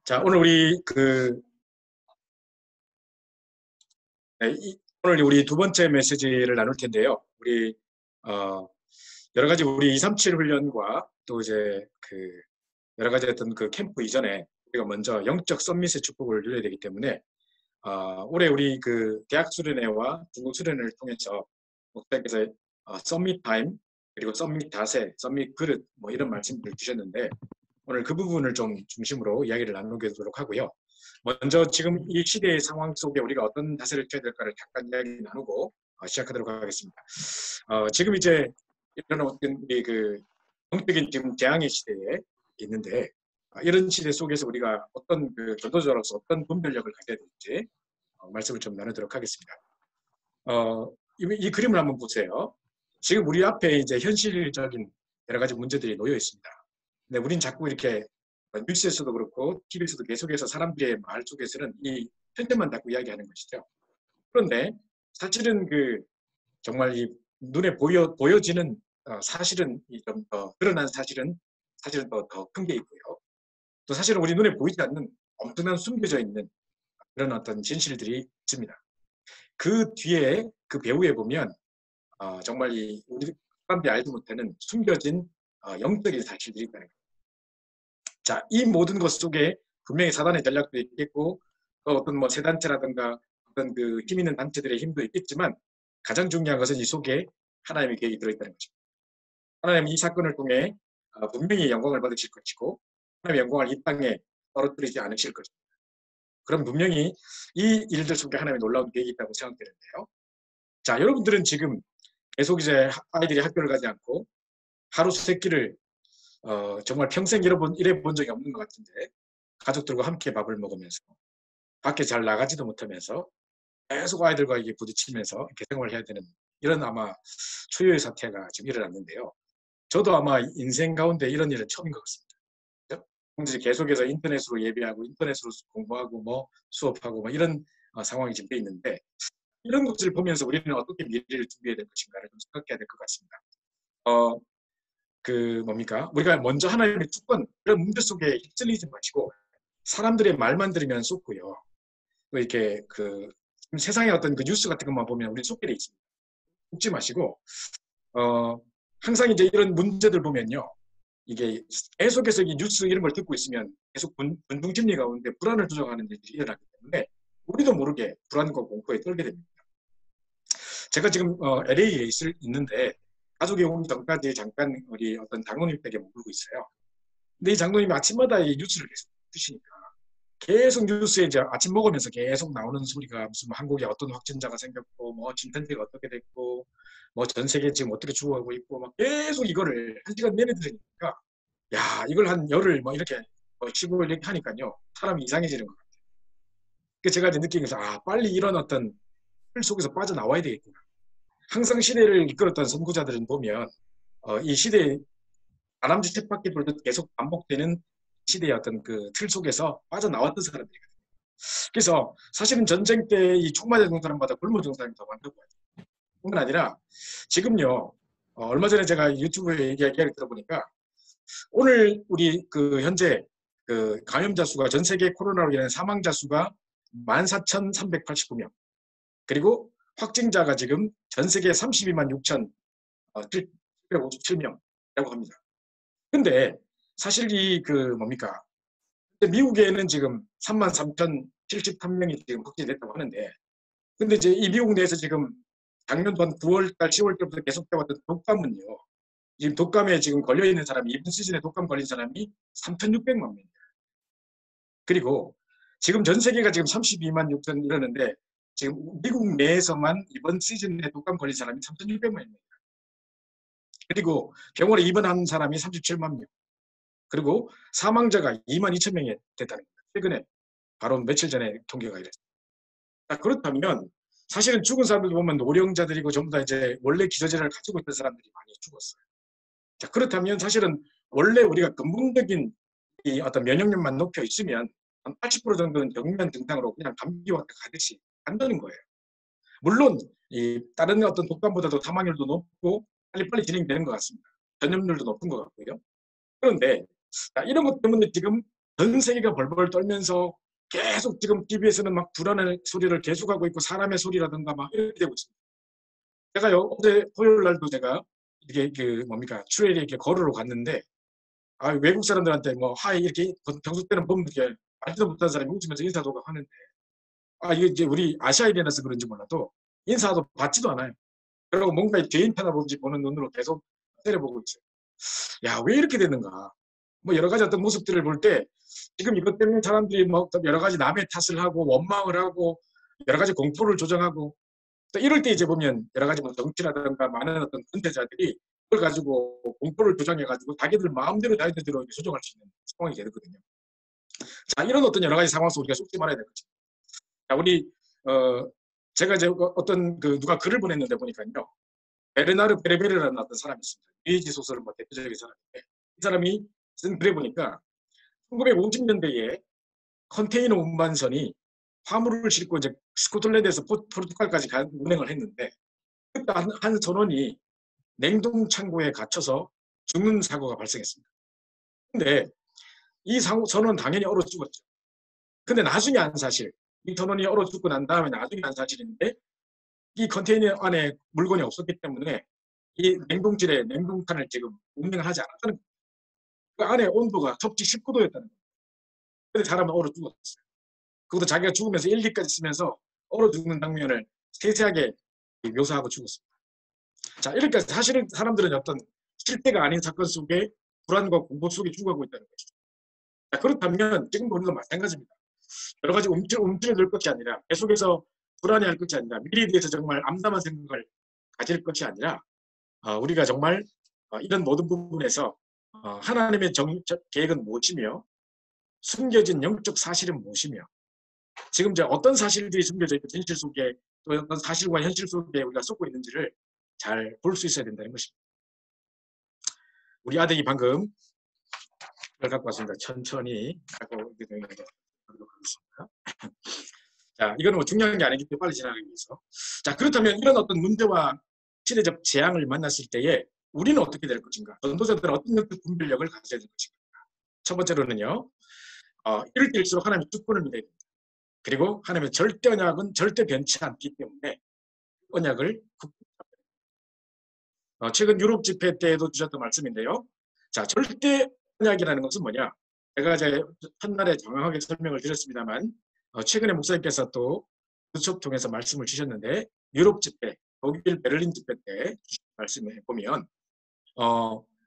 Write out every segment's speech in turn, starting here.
자, 오늘 우리 오늘 우리 두 번째 메시지를 나눌 텐데요. 우리 어, 여러 가지 우리 237 훈련과 또 이제 여러 가지 어떤 그 캠프 이전에 우리가 먼저 영적 썸밋의 축복을 누려야 되기 때문에 올해 우리 대학 수련회와 중국 수련회를 통해서 목사님께서 썸밋 타임 그리고 썸밋 다세, 썸밋 그릇 뭐 이런 말씀들을 주셨는데 오늘 그 부분을 좀 중심으로 이야기를 나누도록 하고요. 먼저 지금 이 시대의 상황 속에 우리가 어떤 자세를 취해야 될까를 잠깐 이야기 나누고 시작하도록 하겠습니다. 지금 이제 이런 어떤 우리 영적인 지금 재앙의 시대에 있는데 이런 시대 속에서 우리가 어떤 전도자로서 어떤 분별력을 가져야 될지 말씀을 좀 나누도록 하겠습니다. 이 그림을 한번 보세요. 지금 우리 앞에 이제 현실적인 여러 가지 문제들이 놓여 있습니다. 근데 우린 자꾸 이렇게 뉴스에서도 그렇고 TV에서도 계속해서 사람들의 말 속에서는 이 현재만 자꾸 이야기하는 것이죠. 그런데 사실은 정말 이 눈에 보여지는 사실은 좀 더 드러난 사실은 더 큰 게 있고요. 또 사실은 우리 눈에 보이지 않는 엄청난 숨겨져 있는 그런 어떤 진실들이 있습니다. 그 뒤에 그 배후에 보면 정말 우리 사람들이 알지 못하는 숨겨진 영적인 사실들이 있다는 거예요. 자, 이 모든 것 속에 분명히 사단의 전략도 있겠고 또 어떤 뭐 새 단체라든가 어떤 힘 있는 단체들의 힘도 있겠지만 가장 중요한 것은 이 속에 하나님의 계획이 들어있다는 것입니다. 하나님은 이 사건을 통해 분명히 영광을 받으실 것이고 하나님의 영광을 이 땅에 떨어뜨리지 않으실 것입니다. 그럼 분명히 이 일들 속에 하나님의 놀라운 계획이 있다고 생각되는데요. 자, 여러분들은 지금 계속 이제 아이들이 학교를 가지 않고 하루 세 끼를 정말 평생 이래 본 적이 없는 것 같은데 가족들과 함께 밥을 먹으면서 밖에 잘 나가지도 못하면서 계속 아이들과 이게 부딪히면서 이렇게 생활을 해야 되는 이런 아마 초유의 사태가 지금 일어났는데요. 저도 아마 인생 가운데 이런 일은 처음인 것 같습니다. 그죠? 계속해서 인터넷으로 예배하고 인터넷으로 공부하고 뭐 수업하고 뭐 이런 상황이 지금 돼 있는데 이런 것을 보면서 우리는 어떻게 미래를 준비해야 될 것인가를 좀 생각해야 될 것 같습니다. 뭡니까? 우리가 먼저 하나님의 주권, 그런 문제 속에 휩쓸리지 마시고 사람들의 말만 들으면 쏟고요. 이렇게 세상의 어떤 뉴스 같은 것만 보면 우리 속게 돼 있습니다. 웃지 마시고 항상 이제 이런 문제들 보면요. 이게 계속해서 이 뉴스 이런 걸 듣고 있으면 계속 분동 심리 가운데 불안을 조장하는 일이 일어나기 때문에 우리도 모르게 불안과 공포에 떨게 됩니다. 제가 지금 LA에 있는데 가족이 오기 전까지 잠깐 우리 어떤 장로님 댁에 머물고 있어요. 근데 이 장로님이 아침마다 이 뉴스를 계속 주시니까 계속 뉴스에 이제 아침 먹으면서 계속 나오는 소리가 무슨 한국에 어떤 확진자가 생겼고 뭐 진탄지가 어떻게 됐고 뭐 전 세계 지금 어떻게 죽어가고 있고 막 계속 이거를 한 시간 내내 들으니까 야 이걸 한 열흘 뭐 이렇게 15일 이렇게 하니까요 사람이 이상해지는 것 같아요. 그 제가 이제 느낀 것은 빨리 이런 어떤 틀 속에서 빠져나와야 되겠구나. 항상 시대를 이끌었던 선구자들은 보면 이 시대의 다람쥐 쳇바퀴 돌듯 계속 반복되는 시대의 어떤 틀 속에서 빠져나왔던 사람들이거든요. 그래서 사실은 전쟁 때 이 총 맞은 사람보다 굶어 죽은 사람이 더 많다고 해요. 뿐만 아니라 지금요 얼마 전에 제가 유튜브에 이야기를 들어보니까 오늘 우리 현재 감염자 수가 전 세계 코로나로 인한 사망자 수가 14,389명 그리고 확진자가 지금 전 세계 32만 6,757명이라고 합니다. 근데 사실 뭡니까? 미국에는 지금 33,073명이 지금 확진됐다고 하는데 근데 이제 이 미국 내에서 지금 작년도 9월달, 10월 때부터 계속돼왔던 독감은요. 지금 독감에 지금 걸려있는 사람이 이번 시즌에 독감 걸린 사람이 3,600만 명입니다. 그리고 지금 전 세계가 지금 32만 6천 이러는데 지금 미국 내에서만 이번 시즌에 독감 걸린 사람이 3,600만입니다. 그리고 병원에 입원한 사람이 37만 명. 그리고 사망자가 2만 2천 명이 됐다는 겁니다. 최근에 바로 며칠 전에 통계가 이랬습니다. 그렇다면 사실은 죽은 사람들 보면 노령자들이고 전부 다 이제 원래 기저질환을 가지고 있던 사람들이 많이 죽었어요. 자, 그렇다면 사실은 원래 우리가 근본적인 이 어떤 면역력만 높여 있으면 한 80% 정도는 경미한 증상으로 그냥 감기와 가듯이 간다는 거예요. 물론 이 다른 어떤 독감보다도 사망률도 높고 빨리빨리 진행되는 것 같습니다. 전염률도 높은 것 같고요. 그런데 이런 것 때문에 지금 전 세계가 벌벌 떨면서 계속 지금 TV에서는 막 불안의 소리를 계속하고 있고 사람의 소리라든가 막 이렇게 되고 있습니다. 제가요 어제 토요일 날도 제가 이게 그 뭡니까 추엘에 이렇게 걸으러 갔는데 외국 사람들한테 뭐 하이 이렇게 평소 때는 보면 이렇게 알지도 못하는 사람이 웃으면서 인사도 하는데 이게 이제 우리 아시아인이라서 그런지 몰라도 인사도 받지도 않아요. 그리고 뭔가 개인 편하보지 보는 눈으로 계속 때려보고 있어요. 야, 왜 이렇게 됐는가? 뭐 여러 가지 어떤 모습들을 볼 때 지금 이것 때문에 사람들이 뭐 여러 가지 남의 탓을 하고 원망을 하고 여러 가지 공포를 조장하고 또 이럴 때 이제 보면 여러 가지 뭐 정치라든가 많은 어떤 권태자들이 그걸 가지고 공포를 조장해가지고 자기들 마음대로 자기들대로 조정할 수 있는 상황이 되거든요. 자, 이런 어떤 여러 가지 상황 속에 우리가 속지 말아야 되거든요. 자, 우리 제가 이제 어떤 누가 글을 보냈는데 보니까요. 베르나르 베레베르라는 어떤 사람이 있습니다. 유해지 소설은 뭐 대표적인 사람인데 이 사람이 쓴 글에 보니까 1950년대에 컨테이너 운반선이 화물을 싣고 이제 스코틀랜드에서 포르투갈까지 운행을 했는데 그때 한 선원이 냉동 창고에 갇혀서 죽는 사고가 발생했습니다. 근데 이 선원은 당연히 얼어 죽었죠. 근데 나중에 안 사실 이 선원이 얼어 죽고 난 다음에 나중에 안 사실인데 이 컨테이너 안에 물건이 없었기 때문에 이 냉동실에 냉동탄을 지금 운행을 하지 않았다는 거예요. 그 안에 온도가 섭씨 19도였다는 거예요. 근데 사람은 얼어 죽었어요. 그것도 자기가 죽으면서 일기까지 쓰면서 얼어 죽는 장면을 세세하게 묘사하고 죽었습니다. 자, 이렇게 사실은 사람들은 어떤 실패가 아닌 사건 속에 불안과 공포 속에 죽어가고 있다는 것이죠. 자, 그렇다면 지금 우리도 마찬가지입니다. 여러 가지 움츠러들 것이 아니라 계속해서 불안해할 것이 아니라 미래에 대해서 정말 암담한 생각을 가질 것이 아니라 우리가 정말 이런 모든 부분에서 하나님의 계획은 무엇이며 숨겨진 영적 사실은 무엇이며 지금 이제 어떤 사실들이 숨겨져 있고 현실 속에 또 어떤 사실과 현실 속에 우리가 쏟고 있는지를 잘 볼 수 있어야 된다는 것입니다. 우리 아들이 방금 걸 갖고 왔습니다. 천천히 갖고 오도록 하겠습니다. 자, 이거는 뭐 중요한 게 아니기 때문에 빨리 지나가기 위해서. 자, 그렇다면 이런 어떤 문제와 시대적 재앙을 만났을 때에 우리는 어떻게 될 것인가? 전도자들은 어떤 영적 분별력을 가져야 될 것인가? 첫 번째로는요. 이럴 때일수록 하나님의 주권을 믿어야 됩니다. 그리고 하나님의 절대 언약은 절대 변치 않기 때문에 언약을 최근 유럽 집회 때에도 주셨던 말씀인데요. 자, 절대 언약이라는 것은 뭐냐? 제가 이제 첫날에 정확하게 설명을 드렸습니다만 최근에 목사님께서 또 수첩 통해서 말씀을 주셨는데 유럽 집회, 독일 베를린 집회 때 말씀해 보면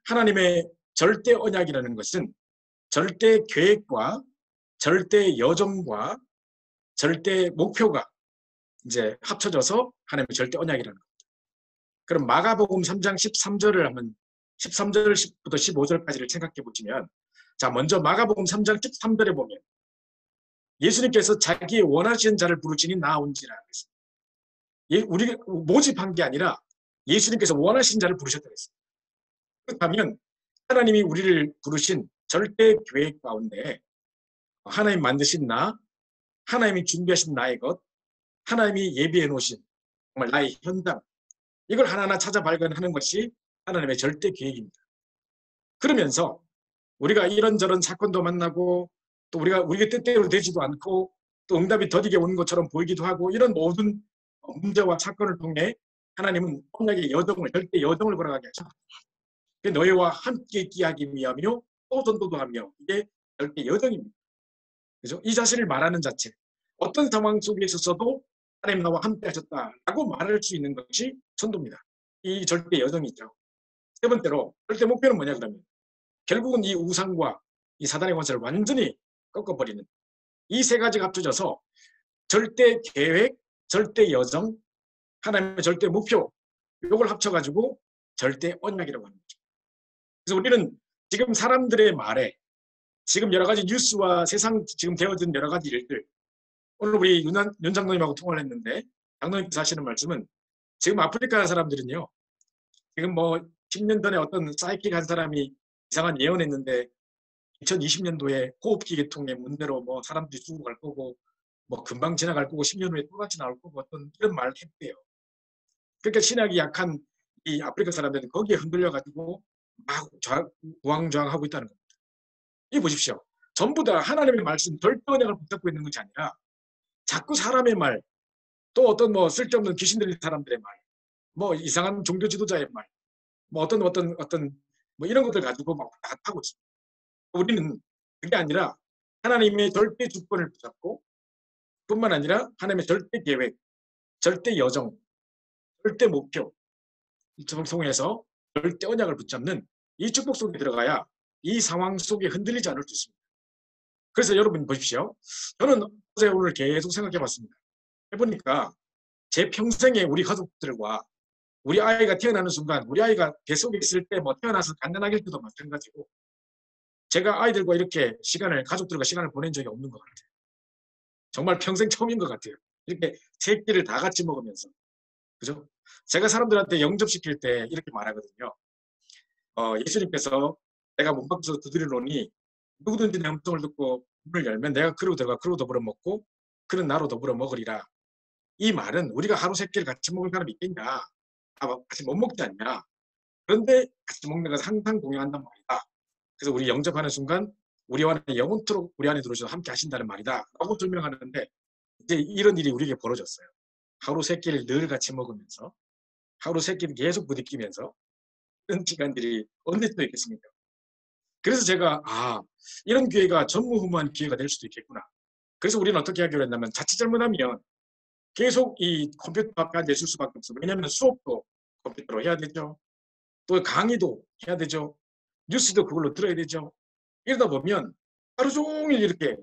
하나님의 절대 언약이라는 것은 절대 계획과 절대 여정과 절대 목표가 이제 합쳐져서 하나님의 절대 언약이라는 겁니다. 그럼 마가복음 3장 13절을 한번 13절부터 15절까지를 생각해 보시면 자, 먼저 마가복음 3장 13절에 보면 예수님께서 자기의 원하시는 자를 부르시니 나온지라 그랬습니다. 우리 모집한 게 아니라 예수님께서 원하시는 자를 부르셨다고 했습니다. 그렇다면 하나님이 우리를 부르신 절대 계획 가운데 하나님 만드신 나, 하나님이 준비하신 나의 것, 하나님이 예비해 놓으신 정말 나의 현장 이걸 하나하나 찾아 발견하는 것이 하나님의 절대 계획입니다. 그러면서 우리가 이런저런 사건도 만나고 또 우리가 뜻대로 되지도 않고 또 응답이 더디게 오는 것처럼 보이기도 하고 이런 모든 문제와 사건을 통해 하나님은 언약의 여정을 절대 여정을 걸어가게 하십니다. 너희와 함께 있게 하기 위하며 또 전도도 하며 이게 절대 여정입니다. 그죠? 이 자신을 말하는 자체 어떤 상황 속에 있어서도 하나님 나와 함께 하셨다라고 말할 수 있는 것이 전도입니다. 이 절대 여정이죠. 세 번째로 절대 목표는 뭐냐 그러면 결국은 이 우상과 이 사단의 권세를 완전히 꺾어버리는 이 세 가지가 합쳐져서 절대 계획, 절대 여정, 하나님의 절대 목표 이걸 합쳐가지고 절대 언약이라고 하는 거죠. 그래서 우리는 지금 사람들의 말에 지금 여러 가지 뉴스와 세상 지금 되어진 여러 가지 일들 오늘 우리 윤 장로님하고 통화를 했는데 장로님께서 하시는 말씀은 지금 아프리카 사람들은요 지금 뭐 10년 전에 어떤 사이킥 한 사람이 이상한 예언했는데 2020년도에 호흡기 계통의 문제로 뭐 사람들이 죽어갈 거고 뭐 금방 지나갈 거고 10년 후에 똑같이 나올 거고 어떤 이런 말을 했대요. 그러니까 신학이 약한 이 아프리카 사람들은 거기에 흔들려 가지고 막 우왕좌왕하고 있다는 겁니다. 이 보십시오. 전부 다 하나님의 말씀 절대 언약을 붙잡고 있는 것이 아니라 자꾸 사람의 말, 또 어떤 뭐 쓸데없는 귀신 들린 사람들의 말, 뭐 이상한 종교 지도자의 말, 뭐 어떤 뭐 이런 것들 가지고 막 하고 있습니다. 우리는 그게 아니라 하나님의 절대 주권을 붙잡고 뿐만 아니라 하나님의 절대 계획, 절대 여정, 절대 목표 통해서 절대 언약을 붙잡는 이 축복 속에 들어가야 이 상황 속에 흔들리지 않을 수 있습니다. 그래서 여러분 보십시오. 저는 어제 오늘 계속 생각해 봤습니다. 해보니까 제 평생에 우리 가족들과 우리 아이가 태어나는 순간, 우리 아이가 뱃속에 있을 때 뭐 태어나서 갓난아기일 때도 마찬가지고 제가 아이들과 이렇게 가족들과 시간을 보낸 적이 없는 것 같아요. 정말 평생 처음인 것 같아요. 이렇게 세 끼를 다 같이 먹으면서. 그죠? 제가 사람들한테 영접시킬 때 이렇게 말하거든요. 예수님께서 내가 문 밖에서 두드리노니 누구든지 내 음성을 듣고 문을 열면 내가 그로 들어가 그로 더불어 먹고 그는 나로 더불어 먹으리라. 이 말은 우리가 하루 세 끼를 같이 먹는 사람이 있겠냐? 같이 못 먹지 않냐? 그런데 같이 먹는 것을 항상 동행한단 말이다. 그래서 우리 영접하는 순간 우리 안에 영원토록 우리 안에 들어오셔서 함께 하신다는 말이다. 라고 설명하는데 이제 이런 일이 우리에게 벌어졌어요. 하루 세 끼를 늘 같이 먹으면서 하루 세 끼를 계속 부딪히면서 그런 시간들이 언제쯤 있겠습니까? 그래서 제가 이런 기회가 전무후무한 기회가 될 수도 있겠구나. 그래서 우리는 어떻게 하기로 했냐면 자칫 잘못하면 계속 이 컴퓨터 앞에 앉아 있을 수밖에 없어요. 왜냐하면 수업도 컴퓨터로 해야 되죠. 또 강의도 해야 되죠. 뉴스도 그걸로 들어야 되죠. 이러다 보면 하루 종일 이렇게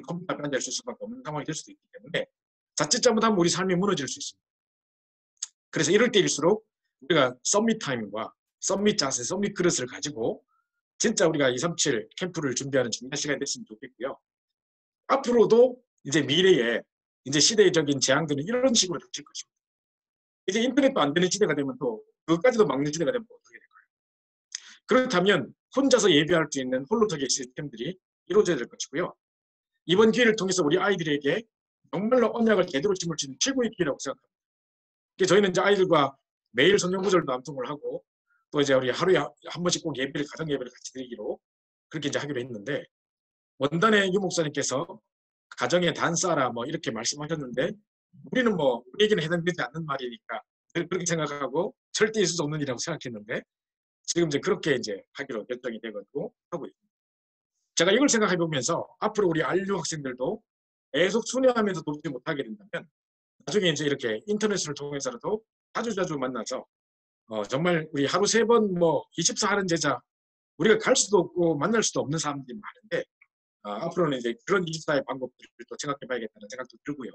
컴퓨터 앞에 앉아 있을 수밖에 없는 상황이 될 수도 있기 때문에 자칫 잘못하면 우리 삶이 무너질 수 있습니다. 그래서 이럴 때일수록 우리가 썸밋 타임과 썸밋 자세, 썸밋 그릇을 가지고 진짜 우리가 237 캠프를 준비하는 중요한 시간이 됐으면 좋겠고요. 앞으로도 이제 미래에 이제 시대적인 재앙들은 이런 식으로 닥칠 것입니다. 이제 인터넷도 안 되는 시대가 되면 또 그것까지도 막는 시대가 되면 어떻게 될까요? 그렇다면 혼자서 예배할 수 있는 홀로서기 시스템들이 이루어져야 될 것이고요. 이번 기회를 통해서 우리 아이들에게 정말로 언약을 제대로 심을 수 있는 최고의 기회라고 생각합니다. 저희는 이제 아이들과 매일 성경 구절도 암송을 하고 또 이제 우리 하루에 한 번씩 꼭 가정 예배를 같이 드리기로 그렇게 이제 하기로 했는데 원단의 유 목사님께서 가정에 단싸라 뭐 이렇게 말씀하셨는데 우리는 뭐 우리에게는 해당되지 않는 말이니까 그렇게 생각하고 절대 있을 수 없는 일이라고 생각했는데 지금 이제 그렇게 이제 하기로 결정이 되고 하고 있습니다. 제가 이걸 생각해 보면서 앞으로 우리 안류 학생들도 계속 순회하면서 돕지 못하게 된다면 나중에 이제 이렇게 인터넷을 통해서라도 자주 만나서 정말 우리 하루 3번 뭐 24하는 제자 우리가 갈 수도 없고 만날 수도 없는 사람들이 많은데 앞으로는 이제 그런 24의 방법들을 또 생각해 봐야겠다는 생각도 들고요.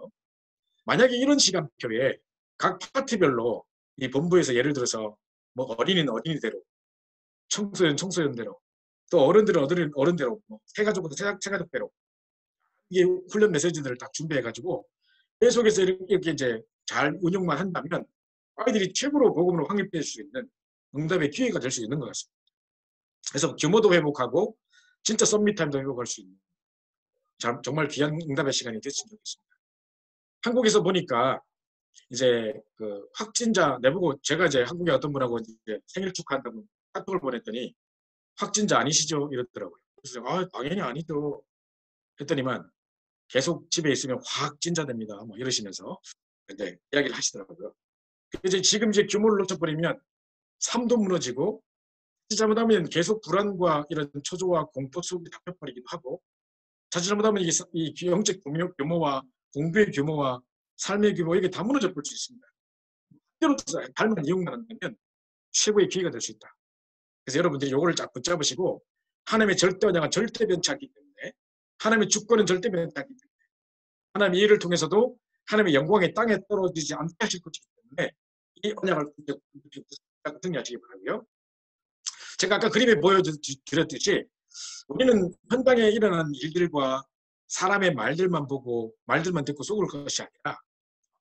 만약에 이런 시간표에 각 파트별로 이 본부에서 예를 들어서 뭐 어린이는 어린이대로 청소년대로 또 어른들은 어른대로 뭐 새가족은 새가족대로 이게 훈련 메시지들을 다 준비해가지고 계속해서 이렇게 이제 잘 운영만 한다면 아이들이 최고로 복음으로 확립될 수 있는 응답의 기회가 될 수 있는 것 같습니다. 그래서 규모도 회복하고 진짜 썸밋타임도 회복할 수 있는 정말 귀한 응답의 시간이 됐으면 좋겠습니다. 한국에서 보니까 이제 그 확진자 내보고 제가 이제 한국에 어떤 분하고 이제 생일 축하한다고 카톡을 보냈더니 확진자 아니시죠? 이러더라고요. 그래서 당연히 아니죠. 했더니만 계속 집에 있으면 확진자 됩니다. 뭐 이러시면서 이제 이야기를 하시더라고요. 이제 지금 이제 규모를 놓쳐버리면 삶도 무너지고 잘못하면 계속 불안과 이런 초조와 공포 속에 잡혀버리기도 하고 자칫 잘못하면 이 영적 규모와 공부의 규모와 삶의 규모 이게 다 무너져 볼 수 있습니다. 때로 달만 이용만 한다면 최고의 기회가 될 수 있다. 그래서 여러분들이 요거를 쫙 붙잡으시고 하나님의 절대 언약은 절대 변치 않기 때문에 하나님의 주권은 절대 변치 않기 때문에 하나님의 일을 통해서도 하나님의 영광이 땅에 떨어지지 않게 하실 것이기 때문에 이 언약을 승리하시기 바라고요. 제가 아까 그림에 보여드렸듯이 우리는 현장에 일어나는 일들과 사람의 말들만 보고 말들만 듣고 속을 것이 아니라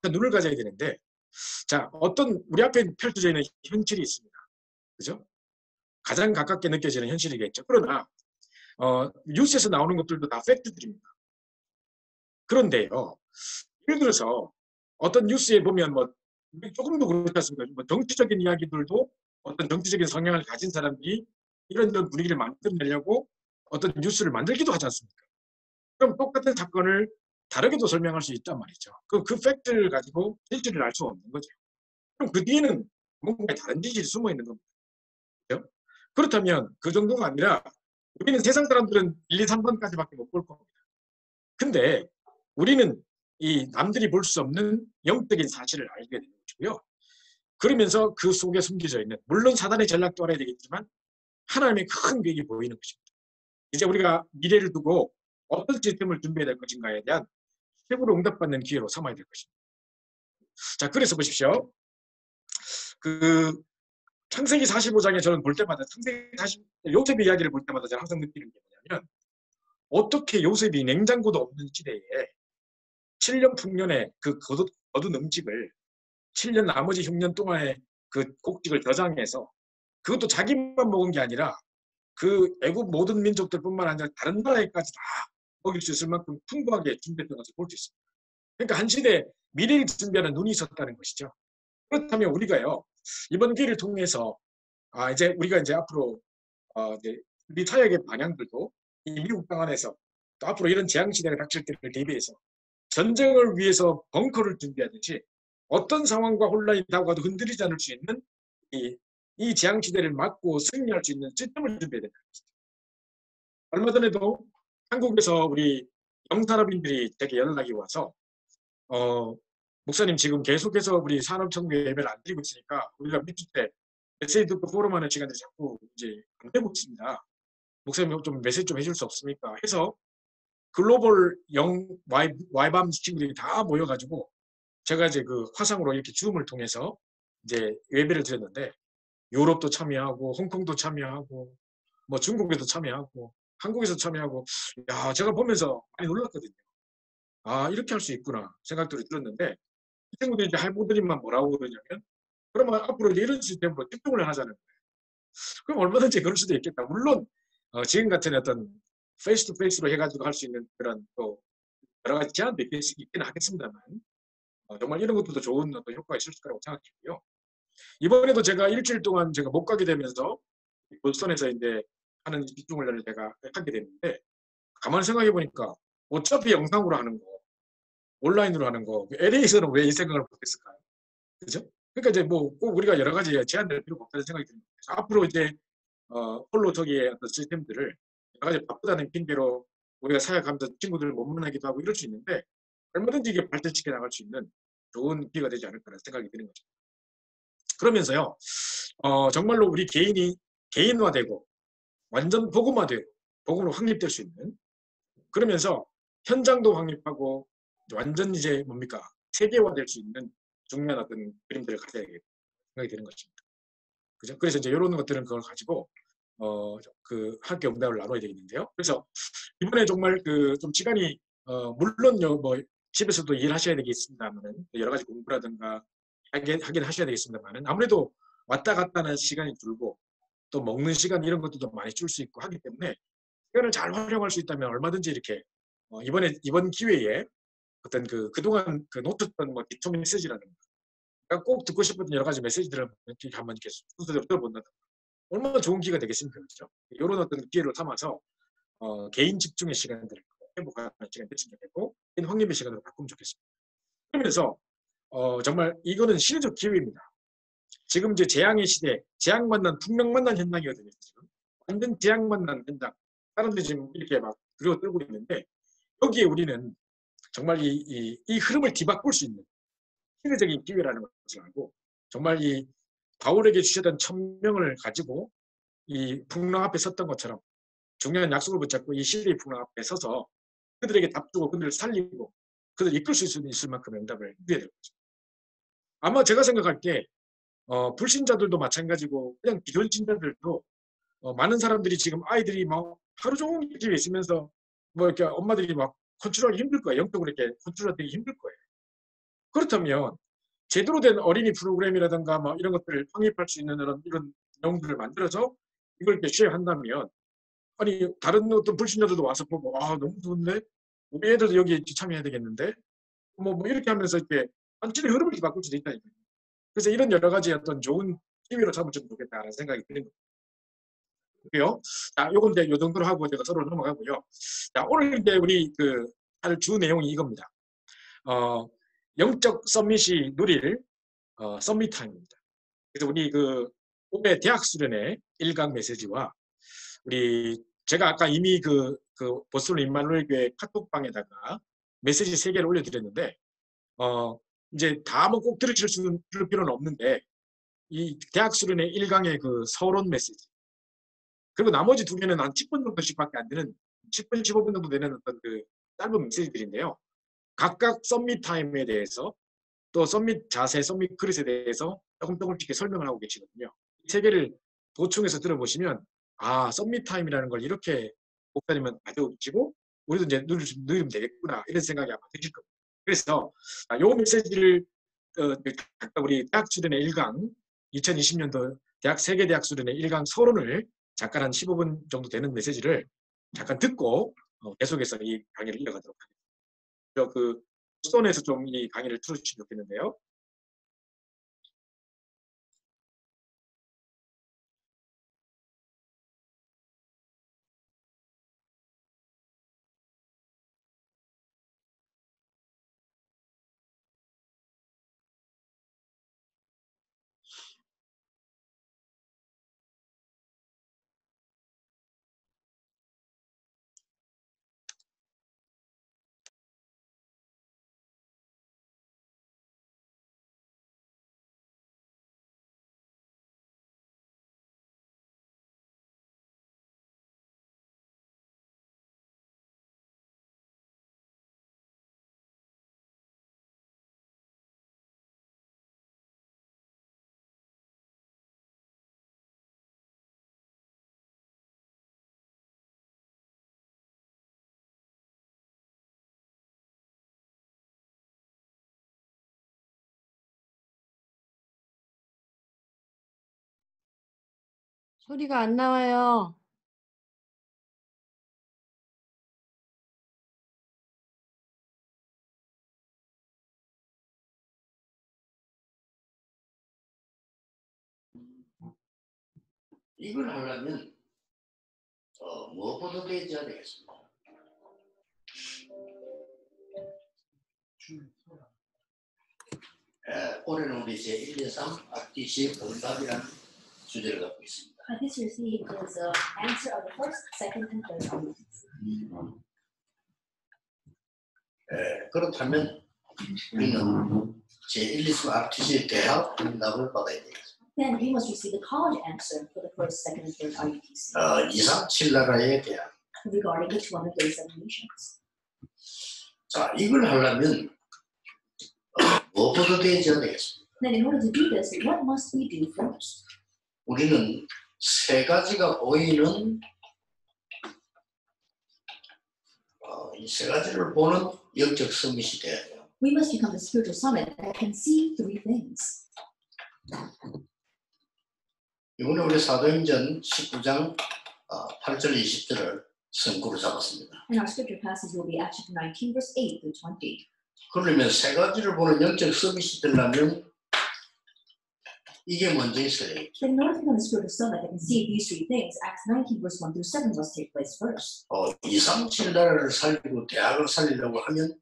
눈을 가져야 되는데 자 어떤 우리 앞에 펼쳐져 있는 현실이 있습니다. 그죠? 가장 가깝게 느껴지는 현실이겠죠. 그러나 뉴스에서 나오는 것들도 다 팩트들입니다. 그런데요. 예를 들어서 어떤 뉴스에 보면 뭐 조금도 그렇지 않습니까? 뭐 정치적인 이야기들도 어떤 정치적인 성향을 가진 사람들이 이런 분위기를 만들어내려고 어떤 뉴스를 만들기도 하지 않습니까? 그럼 똑같은 사건을 다르게도 설명할 수 있단 말이죠. 그 팩트를 가지고 실질을 알 수 없는 거죠. 그럼 그 뒤에는 뭔가 다른 짓이 숨어 있는 겁니다. 그렇죠? 그렇다면 그 정도가 아니라 우리는 세상 사람들은 1, 2, 3번까지밖에 못 볼 겁니다. 근데 우리는 이 남들이 볼 수 없는 영적인 사실을 알게 되는 것이고요. 그러면서 그 속에 숨겨져 있는, 물론 사단의 전략도 알아야 되겠지만 하나님의 큰 계획이 보이는 것입니다. 이제 우리가 미래를 두고 어떤 시스템을 준비해야 될 것인가에 대한 최고로 응답받는 기회로 삼아야 될 것입니다. 자, 그래서 보십시오. 그 창세기 45장에 저는 볼 때마다 요셉의 이야기를 볼 때마다 저는 항상 느끼는 게 뭐냐면, 어떻게 요셉이 냉장고도 없는 시대에 7년 풍년의 그 거둔 음식을 7년 나머지 흉년 동안의 그 곡식을 저장해서, 그것도 자기만 먹은 게 아니라 그 애국 모든 민족들뿐만 아니라 다른 나라에까지 다 먹일 수 있을 만큼 풍부하게 준비했던 것을 볼 수 있습니다. 그러니까 한 시대 미래를 준비하는 눈이 있었다는 것이죠. 그렇다면 우리가요, 이번 기회를 통해서 이제 우리가 이제 앞으로 이제 우리 타협의 방향들도 이 미국 땅 안에서 또 앞으로 이런 재앙 시대가 닥칠 때를 대비해서 전쟁을 위해서 벙커를 준비하듯이 어떤 상황과 혼란이 다가와도 흔들리지 않을 수 있는 이 재앙 시대를 막고 승리할 수 있는 시스템을 준비해야 된다. 얼마 전에도 한국에서 우리 영산업인들이 제게 연락이 와서 목사님 지금 계속해서 우리 산업청구 예배를 안 드리고 있으니까 우리가 밑줄 때 메시지 듣고 포럼하는 시간들이 자꾸 이제 안 되고 있습니다. 목사님 좀 메시지 좀 해줄 수 없습니까? 해서 글로벌 와이밤 친구들이 다 모여가지고 제가 이제 그 화상으로 이렇게 줌을 통해서 이제 예배를 드렸는데, 유럽도 참여하고 홍콩도 참여하고 뭐 중국에도 참여하고 한국에서 참여하고, 야, 제가 보면서 많이 놀랐거든요. 아, 이렇게 할 수 있구나 생각들이 들었는데, 이 친구들이 이제 할머니들만 뭐라고 그러냐면, 그러면 앞으로 이제 이런 시스템으로 집중을 하자는 거예요. 그럼 얼마든지 그럴 수도 있겠다. 물론 지금 같은 어떤 페이스 투 페이스로 해가지고 할 수 있는 그런 또 여러 가지 제한도 있긴 하겠습니다만, 정말 이런 것들도 좋은 어떤 효과가 있을 거라고 생각했고요. 이번에도 제가 일주일 동안 제가 못 가게 되면서 보스턴에서 이제 하는 집중훈련을 제가 하게 됐는데, 가만히 생각해 보니까 어차피 영상으로 하는 거, 온라인으로 하는 거, LA에서는 왜 이 생각을 못했을까요? 그죠? 그러니까 이제 뭐 꼭 우리가 여러 가지 제한될 필요가 없다는 생각이 듭니다. 앞으로 이제 홀로 저기의 어떤 시스템들을 여러 가지 바쁘다는 핑계로 우리가 사역하면서 친구들을 못 만나기도 하고 이럴 수 있는데, 얼마든지 이게 발전시켜 나갈 수 있는 좋은 기회가 되지 않을까라는 생각이 드는 거죠. 그러면서요, 정말로 우리 개인이 개인화되고 완전 복음화되고 복음으로 확립될 수 있는, 그러면서 현장도 확립하고 완전 이제 뭡니까 세계화될 수 있는 중요한 어떤 그림들을 가져야겠다 생각이 드는 것입니다. 그죠? 그래서 이제 이런 것들은 그걸 가지고 그 학교 응답을 나눠야 되겠는데요. 그래서 이번에 정말 그 좀 시간이 물론요 뭐 집에서도 일하셔야 되겠습니다만은 여러 가지 공부라든가 하긴 하셔야 되겠습니다만은, 아무래도 왔다 갔다 하는 시간이 줄고 또 먹는 시간 이런 것도 좀 많이 줄 수 있고 하기 때문에 시간을 잘 활용할 수 있다면 얼마든지 이렇게 이번 기회에 어떤 그동안 놓쳤던 뭐 기초 메시지라든가 꼭 듣고 싶었던 여러 가지 메시지들을 이렇게 한번 이렇게 순서대로 들어본다. 얼마나 좋은 기회가 되겠습니까, 그렇죠? 이런 어떤 기회로 삼아서 개인 집중의 시간들을 회복하는 시간이 됐으면 좋겠고, 개인 확립의 시간으로 바꾸면 좋겠습니다. 그러면서 정말 이거는 시대적 기회입니다. 지금 이제 재앙의 시대, 재앙 만난 풍랑 만난 현장이거든요. 지금 완전 재앙 만난 현장. 사람들이 지금 이렇게 막 두려워 떨고 있는데, 여기에 우리는 정말 이 흐름을 뒤바꿀 수 있는 시대적인 기회라는 것을 알고, 정말 이 바울에게 주셨던 천명을 가지고 이 풍랑 앞에 섰던 것처럼 중요한 약속을 붙잡고 이 시대의 풍랑 앞에 서서 그들에게 답주고 그들을 살리고 그들을 이끌 수 있을 만큼 응답을 해야 될 거죠. 아마 제가 생각할 때 불신자들도 마찬가지고 그냥 비전신자들도 많은 사람들이 지금 아이들이 막 하루 종일 집에 있으면서 뭐 이렇게 엄마들이 막 컨트롤하기 힘들 거예요. 영적으로 이렇게 컨트롤하기 힘들 거예요. 그렇다면 제대로 된 어린이 프로그램이라든가 뭐 이런 것들을 확립할 수 있는 이런 내용들을 만들어서 이걸 이렇게 시행한다면, 아니 다른 어떤 불신자들도 와서 보고 너무 좋은데 우리 애들도 여기 참여해야 되겠는데 뭐 이렇게 하면서 이렇게 완전히 흐름을 바꿀 수도 있다니까요. 그래서 이런 여러 가지 어떤 좋은 기회로 삼으면 좋겠다는 생각이 드는 겁니다. 그래요. 자, 요건 이제 요 정도로 하고 제가 서로 넘어가고요. 자, 오늘 이제 우리 할 주 내용이 이겁니다. 영적 서밋이 누릴 서밋 타임입니다. 그래서 우리 올해 대학 수련회 1강 메시지와 우리 제가 아까 이미 보스턴 임마누엘 교회 카톡방에다가 메시지 3개를 올려드렸는데 이제 다 한번 꼭 들을 필요는 없는데 이 대학 수련회 1강의 서론 메시지 그리고 나머지 2개는 한 10분 정도씩밖에 안 되는 10분, 15분 정도 되는 어떤 짧은 메시지들인데요. 각각 서밋 타임에 대해서 또 서밋 자세, 서밋 그릇에 대해서 조금씩 설명을 하고 계시거든요. 이 3개를 보충해서 들어보시면 서밋 타임이라는 걸 이렇게 목사님은 가지고 계시고 우리도 이제 누리면 되겠구나 이런 생각이 아마 드실 겁니다. 그래서 요 메시지를 각각 우리 대학 수련회 1강 2020년도 세계 대학 수련회 1강 서론을 잠깐 한 15분 정도 되는 메시지를 잠깐 듣고 계속해서 이 강의를 이어가도록 하겠습니다. 보스턴에서 좀 이 강의를 들어주시면 좋겠는데요. 소리가 안 나와요. 이걸 하려면 무엇보다 되어야 되겠습니다. 올해는 우리 제1, 2, 3 RTC 응답이라는 주제를 갖고 있습니다. This receipt is the answer of the first, second, and third arguments. 그렇다면 우리는 제1, 2, 3 RTC 대학 응답을 받아야 되겠습니다. Then we must receive the college answer for the first, second, and third arguments 2, 3, 7나라의 대학. regarding the 237 nations. 자, 이걸 하려면 무엇보다 되어야 되겠습니다. Then in order to do this, what must we do first? 우리는 3가지가 보이는 이 3가지를 보는 영적 서밋이 돼야 돼요. We must become the spiritual summit that can see 3 things. 이번에 우리 사도행전 19장 8절 20절을 선구로 잡았습니다. And our scripture passage will be Acts 19, verse 8 through 20. 그러면 3가지를 보는 영적 서밋이 되려면 이게 먼저 있어야 되겠죠. Then in order to become the spiritual summit that can see these 3 things, Acts 19, verse 1 through 7 must take place first. 2, 3, 7나라를 살리고 대학을 살리려고 하면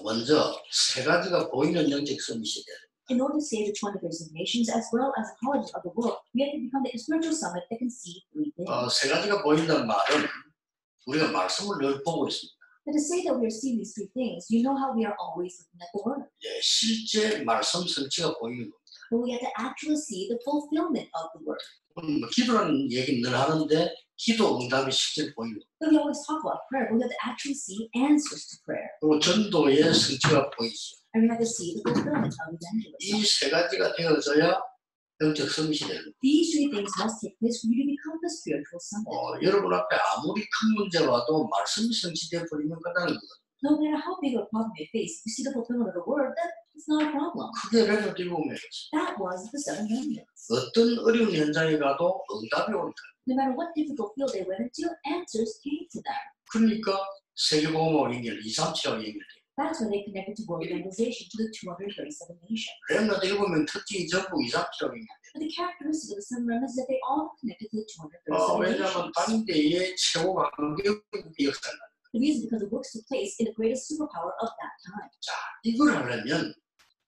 먼저 3가지가 보이는 영적 서밋이 돼야 돼요. In order to save the 237 nations as well as the colleges of the world, we have to become the spiritual summit that can see 3 things. 3가지가 보인다는 말은 우리가 말씀을 늘 보고 있습니다. And to say that we are seeing these 3 things, you know how we are always looking at the word. 실제 말씀 성취가 보이는 겁니다. But we have to actually see the fulfillment of the word. 기도라는 얘기 늘 하는데 기도 응답이 실제 보이는 겁니다. So we always talk about prayer, but we have to actually see answers to prayer. 그리고 전도의 성취가 보이죠. And we have to see the fulfillment of evangelism. 이 3가지가 되어져야 영적 서밋이 되는 겁니다. These 3 things must take place for you to become the spiritual summit. 여러분 앞에 아무리 큰 문제가 와도 말씀이 성취되어 버리면 끝나는 거예요. No matter how big a problem you face, if you see the fulfillment of the word, then it's not a problem. 그게 레벨 7명이었어요. That was the 7 commandments. 어떤 어려운 현장에 가도 응답이 오니까. No matter what difficult field they went into, answers came to them. 그러니까 세계복음하고 연결, 2, 3, 7하고 연결돼요. That's when they connected to world evangelization to the 237 nations. 레벨 7명 특징이 전부 2, 3, 7하고 연결돼요. But the characteristic of the submarine is that they all are connected to the 237 왜냐하면 nations. 당대의 최고 강대국의 역사를 The reason because the works took place in the greatest superpower of that time. 이걸 하려면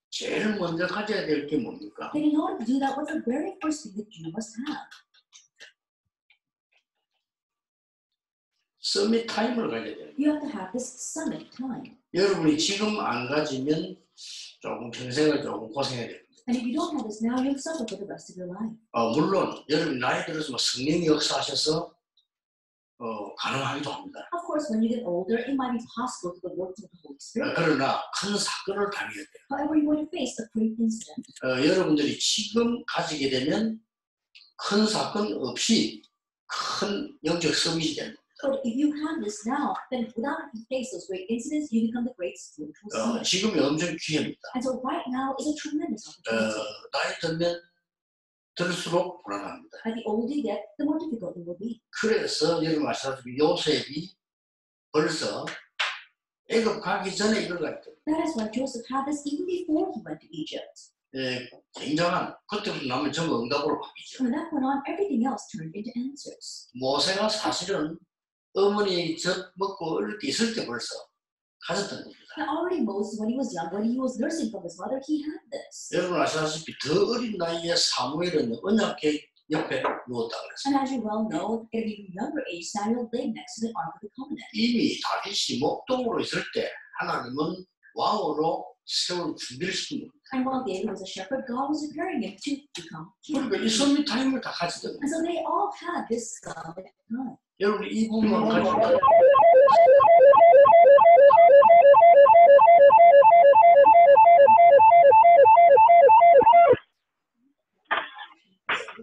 제일 먼저 가져야 될 게 뭡니까? And in order to do that, what's the very first thing that you must have? 서밋 타임을 가져야 돼요. You have to have this summit time. 여러분이 지금 안 가지면 조금 평생을 조금 고생해야 됩니다. And if you don't have this now, you'll suffer for the rest of your life. 물론 여러분 나이 들어서 뭐 성령이 역사하셔서 가능하기도 합니다. Of course, when you get older, it might be possible to the work of the Holy Spirit. 그러나 큰 사건을 당해야 돼요. However, you want to face a great incident. 여러분들이 지금 가지게 되면 큰 사건 없이 큰 영적 서밋이 됩니다. But if you have this now, then without having to face those great incidents, you become the great spiritual summit. 지금이 엄청 귀합니다. And so right now is a tremendous opportunity. 나이 들면 들수록 불안합니다. As the older you get, the more difficult it will be. 그래서 여러분 아시다시피 요셉이 벌써 애굽 가기 전에 이걸 가졌죠. That is why Joseph had this even before he went to Egypt. 굉장한 그때부터 나면 전부 응답으로 바뀌죠. From that point on, everything else turned into answers. 모세가 사실은 어머니 젖 먹고 어릴 때 있을 때 벌써 가졌던 겁니다. And already Moses, when he was young, when he was nursing from his mother, he had this. 여러분 아시다시피 더 어린 나이에 사무엘은 언약궤 옆에 누웠다 그랬어요. And as you well know, at an even younger age, Samuel lay next to the Ark of the Covenant. 이미 다윗이 목동으로 있을 때 하나님은 왕으로 세울 준비를 시킨 겁니다. And while David was a shepherd, God was preparing him to become king. 그러니까 이 서밋 타임을 다 가지던 겁니다. And so they all had this summit time. 여러분 이 부분만 가지고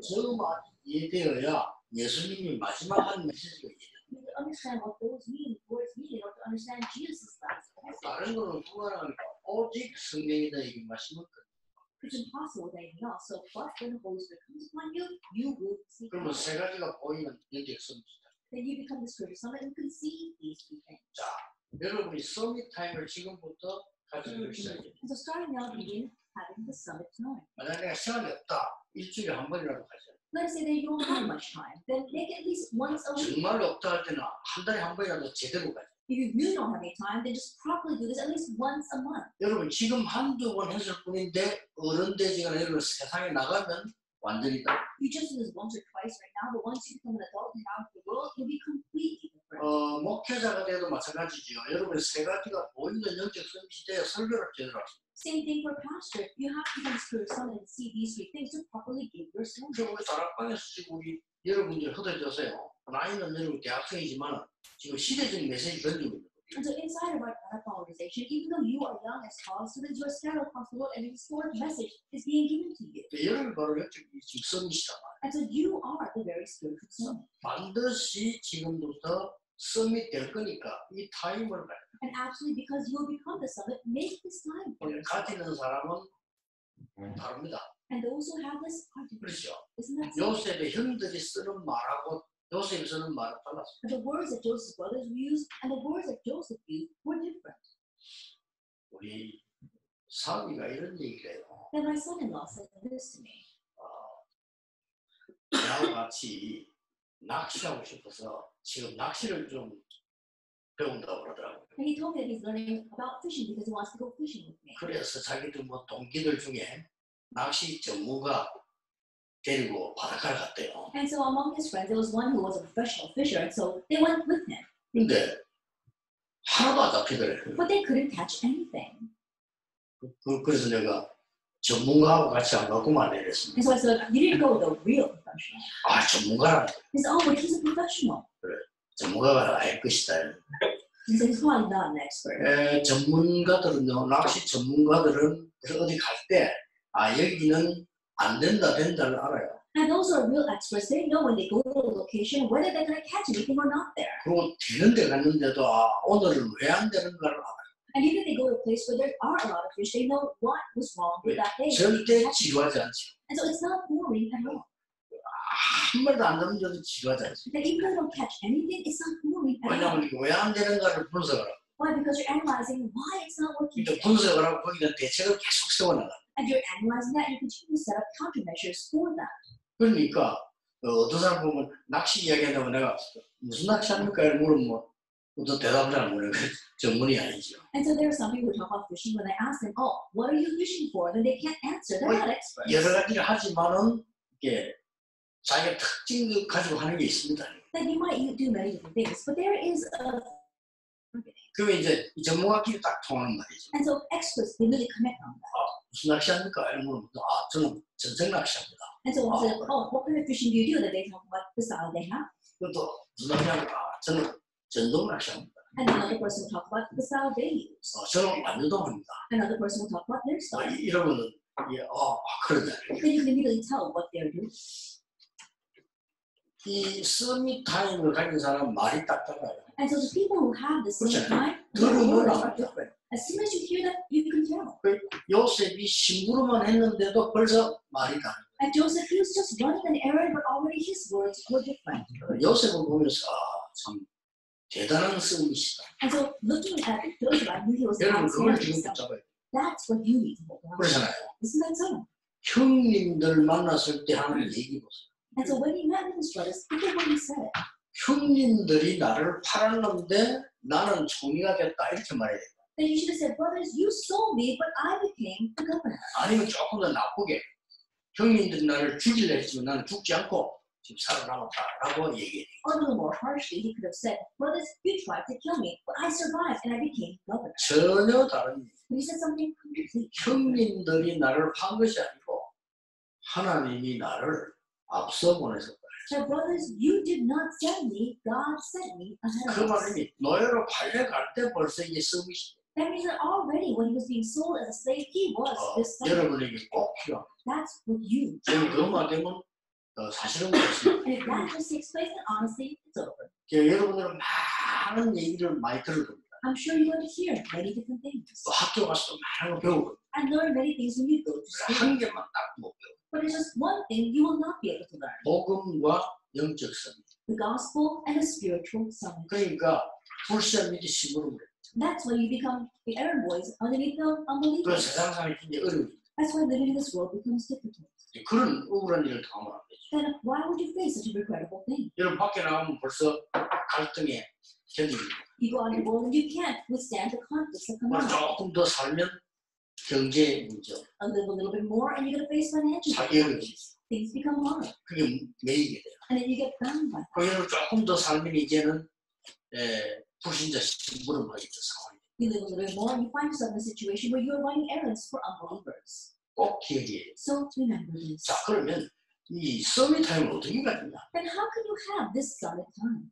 저만 이해되어야 예수님이 마지막 한 메시지가 이해돼요. You need to understand what those words mean in order to understand Jesus' last message. 다른 거는 불가능하니까 오직 성령이다 이게 말씀은 It's impossible with anything else. So, but when the Holy Spirit comes upon you, you will see 그러면 God. 세 가지가 보이는 영적 서밋이다. Then you become the spiritual summit and can see these two things. 여러분이 서밋 타임을 지금부터 가지고 있어야죠. And so starting now, begin having the summit time. 만약 내가 시간이 없다, 일주일에 한 번이라도 가자. Let us say that you don't have much time. Then make it at least once a week. 정말로 없다 할 때는 한 달에 한 번이라도 제대로 가자. If you really don't have any time, then just properly do this at least once a month. 여러분 지금 한두 번 했을 뿐인데 어른 되지거나 여러분 세상에 나가면 완전히 다. You just do this once or twice right now, but once you become an adult and out of the world, you'll be completely different. 목회자가 돼도 마찬가지죠. 여러분 세 가지가 보이는 영적 서밋이 돼야 설교를 제대로 할 수 있어요. Same thing for a pastor. You have to become a spiritual summit and see these three things to properly give your sermon. 지금 우리 다락방에서 지금 우리 여러분들 흩어져서요. 나이는 여러분 대학생이지만 지금 시대적인 메시지 던지고 있는 거예요. And so inside of our product organization, even though you are young as college students, you are scattered across the world and a historic message is being given to you. 여러분이 바로 영적 지금 서밋이란 말이에요. And so you are the very spiritual summit. 반드시 지금부터 서밋 될 거니까 이 타임을 가야 돼요. And actually, because you will become the summit, make this time for yourself. 가지는 사람은 다릅니다. And those who have this are different. 그렇죠. Isn't that so? 요셉의 형들이 쓰는 말하고 요셉이 쓰는 말은 달랐어요. And the words that Joseph's brothers used and the words that Joseph used were different. 우리 사위가 이런 얘기를 해요. Then my son-in-law said this to me. 나하고 같이 낚시하고 싶어서 지금 낚시를 좀 배운다고 그러더라고요. And he told me that he's learning about fishing because he wants to go fishing with me. 그래서 자기들 뭐 동기들 중에 낚시 전문가 데리고 바닷가를 갔대요. And so among his friends, there was one who was a professional fisher, and so they went with him. 근데 하나도 안 잡히더래요. But they couldn't catch anything. 그래서 내가 전문가하고 같이 안 갔구만 이랬습니다. And so I said, you didn't go with a real professional. 아 전문가라. He said, oh, but he's a professional. 전문가가 알 것이다. He said, he's probably not an expert. 전문가들은요, 낚시 전문가들은 어디 갈 때 여기는 안 된다 된다를 알아요. And those who are real experts, they know when they go to a location whether they're going to catch anything or not there. 그리고 되는 데 갔는데도 오늘은 왜 안 되는가를 알아요. And even if they go to a place where there are a lot of fish, they know what was wrong with that day. 절대 지루하지 않죠. And so it's not boring at all. 한 마리도 안 잡는데도 지루하지 않죠. That even though they don't catch anything, it's not boring at all. 왜냐하면 왜 안 되는가를 분석을 하고 Why? Because you're analyzing why it's not working. 분석을 하고 거기는 대책을 계속 세워나가요. And you're analyzing that, and you continue to set up countermeasures for that. 그러니까 어떤 사람 보면 낚시 이야기한다고 내가 무슨 낚시합니까? 이렇게 물으면 또 대답을 잘 못해요. 전문이 아니죠. And so there are some people who talk about fishing when I ask them, oh, what are you fishing for? Then they can't answer. They're not experts. 여러 가지를 하지만은 이게 자기가 특징을 가지고 하는 게 있습니다. Then you might do many different things, but there is a. 그러면 이제 이 전문가끼리 딱 통하는 말이죠. And so experts, they really connect on that. 무슨 낚시합니까? 이러면 저는 전생 낚시합니다. And so one says, oh, what kind of fishing do you do? Then they talk about the style they have. 그것도 무슨 낚시합니까? 저는 전동 낚시합니다. And another person will talk about the style they use. 저는 완전동합니다. Another person will talk about their style. 이러면은 이게 그러다. Then you can immediately tell what they're doing. 이 서밋 타임을 가진 사람은 말이 딱딱해요. And so the people who have the same 그렇죠. time, their 들으면 words are 알죠. different. As soon as you hear that, you can tell. 요셉이 심부름만 했는데도 벌써 말이 다르다. And Joseph, he was just running an errand, but already his words were different. 요셉을 보면서 참 대단한 서밋이다. And so looking at Joseph, I knew he was 여러분 그걸 outstanding. 지금 붙잡아야 돼요. That's what you need to hold on to. 그렇잖아요. Isn't that so? 형님들 만났을 때 하는 얘기 보세요. And so when he met with his brothers, look at what he said. 형님들이 나를 팔았는데 나는 총리가 됐다 이렇게 말해야 돼요. Then you should have said, brothers, you sold me, but I became the governor. 아니면 조금 더 나쁘게 형님들이 나를 죽이려 했지만 나는 죽지 않고 지금 살아남았다라고 얘기해요. Or a little more harshly, he could have said, brothers, you tried to kill me, but I survived and I became governor. 전혀 다른 얘기. But he said something completely different. 형님들이 나를 판 것이 아니고 하나님이 나를 앞서 보내셨다. So brothers, you did not send me, God sent me ahead 그 of us. 말이 노예로 팔려갈 때 벌써 이게 서밋이에요. That means that already when he was being sold as a slave, he was this son. 여러분에게 꼭 필요합니다. That's what you. 저는 그것만 되면 사실은 그렇습니다. And if that just takes place, then honestly, it's over. 여러분들은 많은 얘기를 많이 들을 겁니다. I'm sure you're going to hear many different things 또 학교 가서도 많은 걸 배우고 and learn many things when you go to school. 한 개만 딱 못 배워. But it's just one thing you will not be able to learn: 복음과 영적 선. the gospel and the spiritual summit. 그러니까 불신믿이 심으로 그래. That's why you become the errand boys underneath the 그 unbelievers. 세상 살기 굉장히 어려워요. That's why living in this world becomes difficult. 그런 억울한 일을 당하면 안 되죠. Then why would you face such a regrettable thing? 여러분 밖에 나가면 벌써 갈등에 견디고 You go out in the world and you can't withstand the conflicts that come out. 조금 더 살면 경제 문제, Live a little bit more and you're going to face financial 사기 어려움이 difficulties. Things become hard. 그게 매이게 돼요. And then you get bound by that. 그래서 조금 더 살면 이제는 불신자 심부름하기 상황이 You live a little bit more and you find yourself in a situation where you're running errands for unbelievers. 꼭 기억해야 돼요. So remember this. 자 그러면 이 서밋 타임을 어떻게 가지냐? Then how can you have this summit time?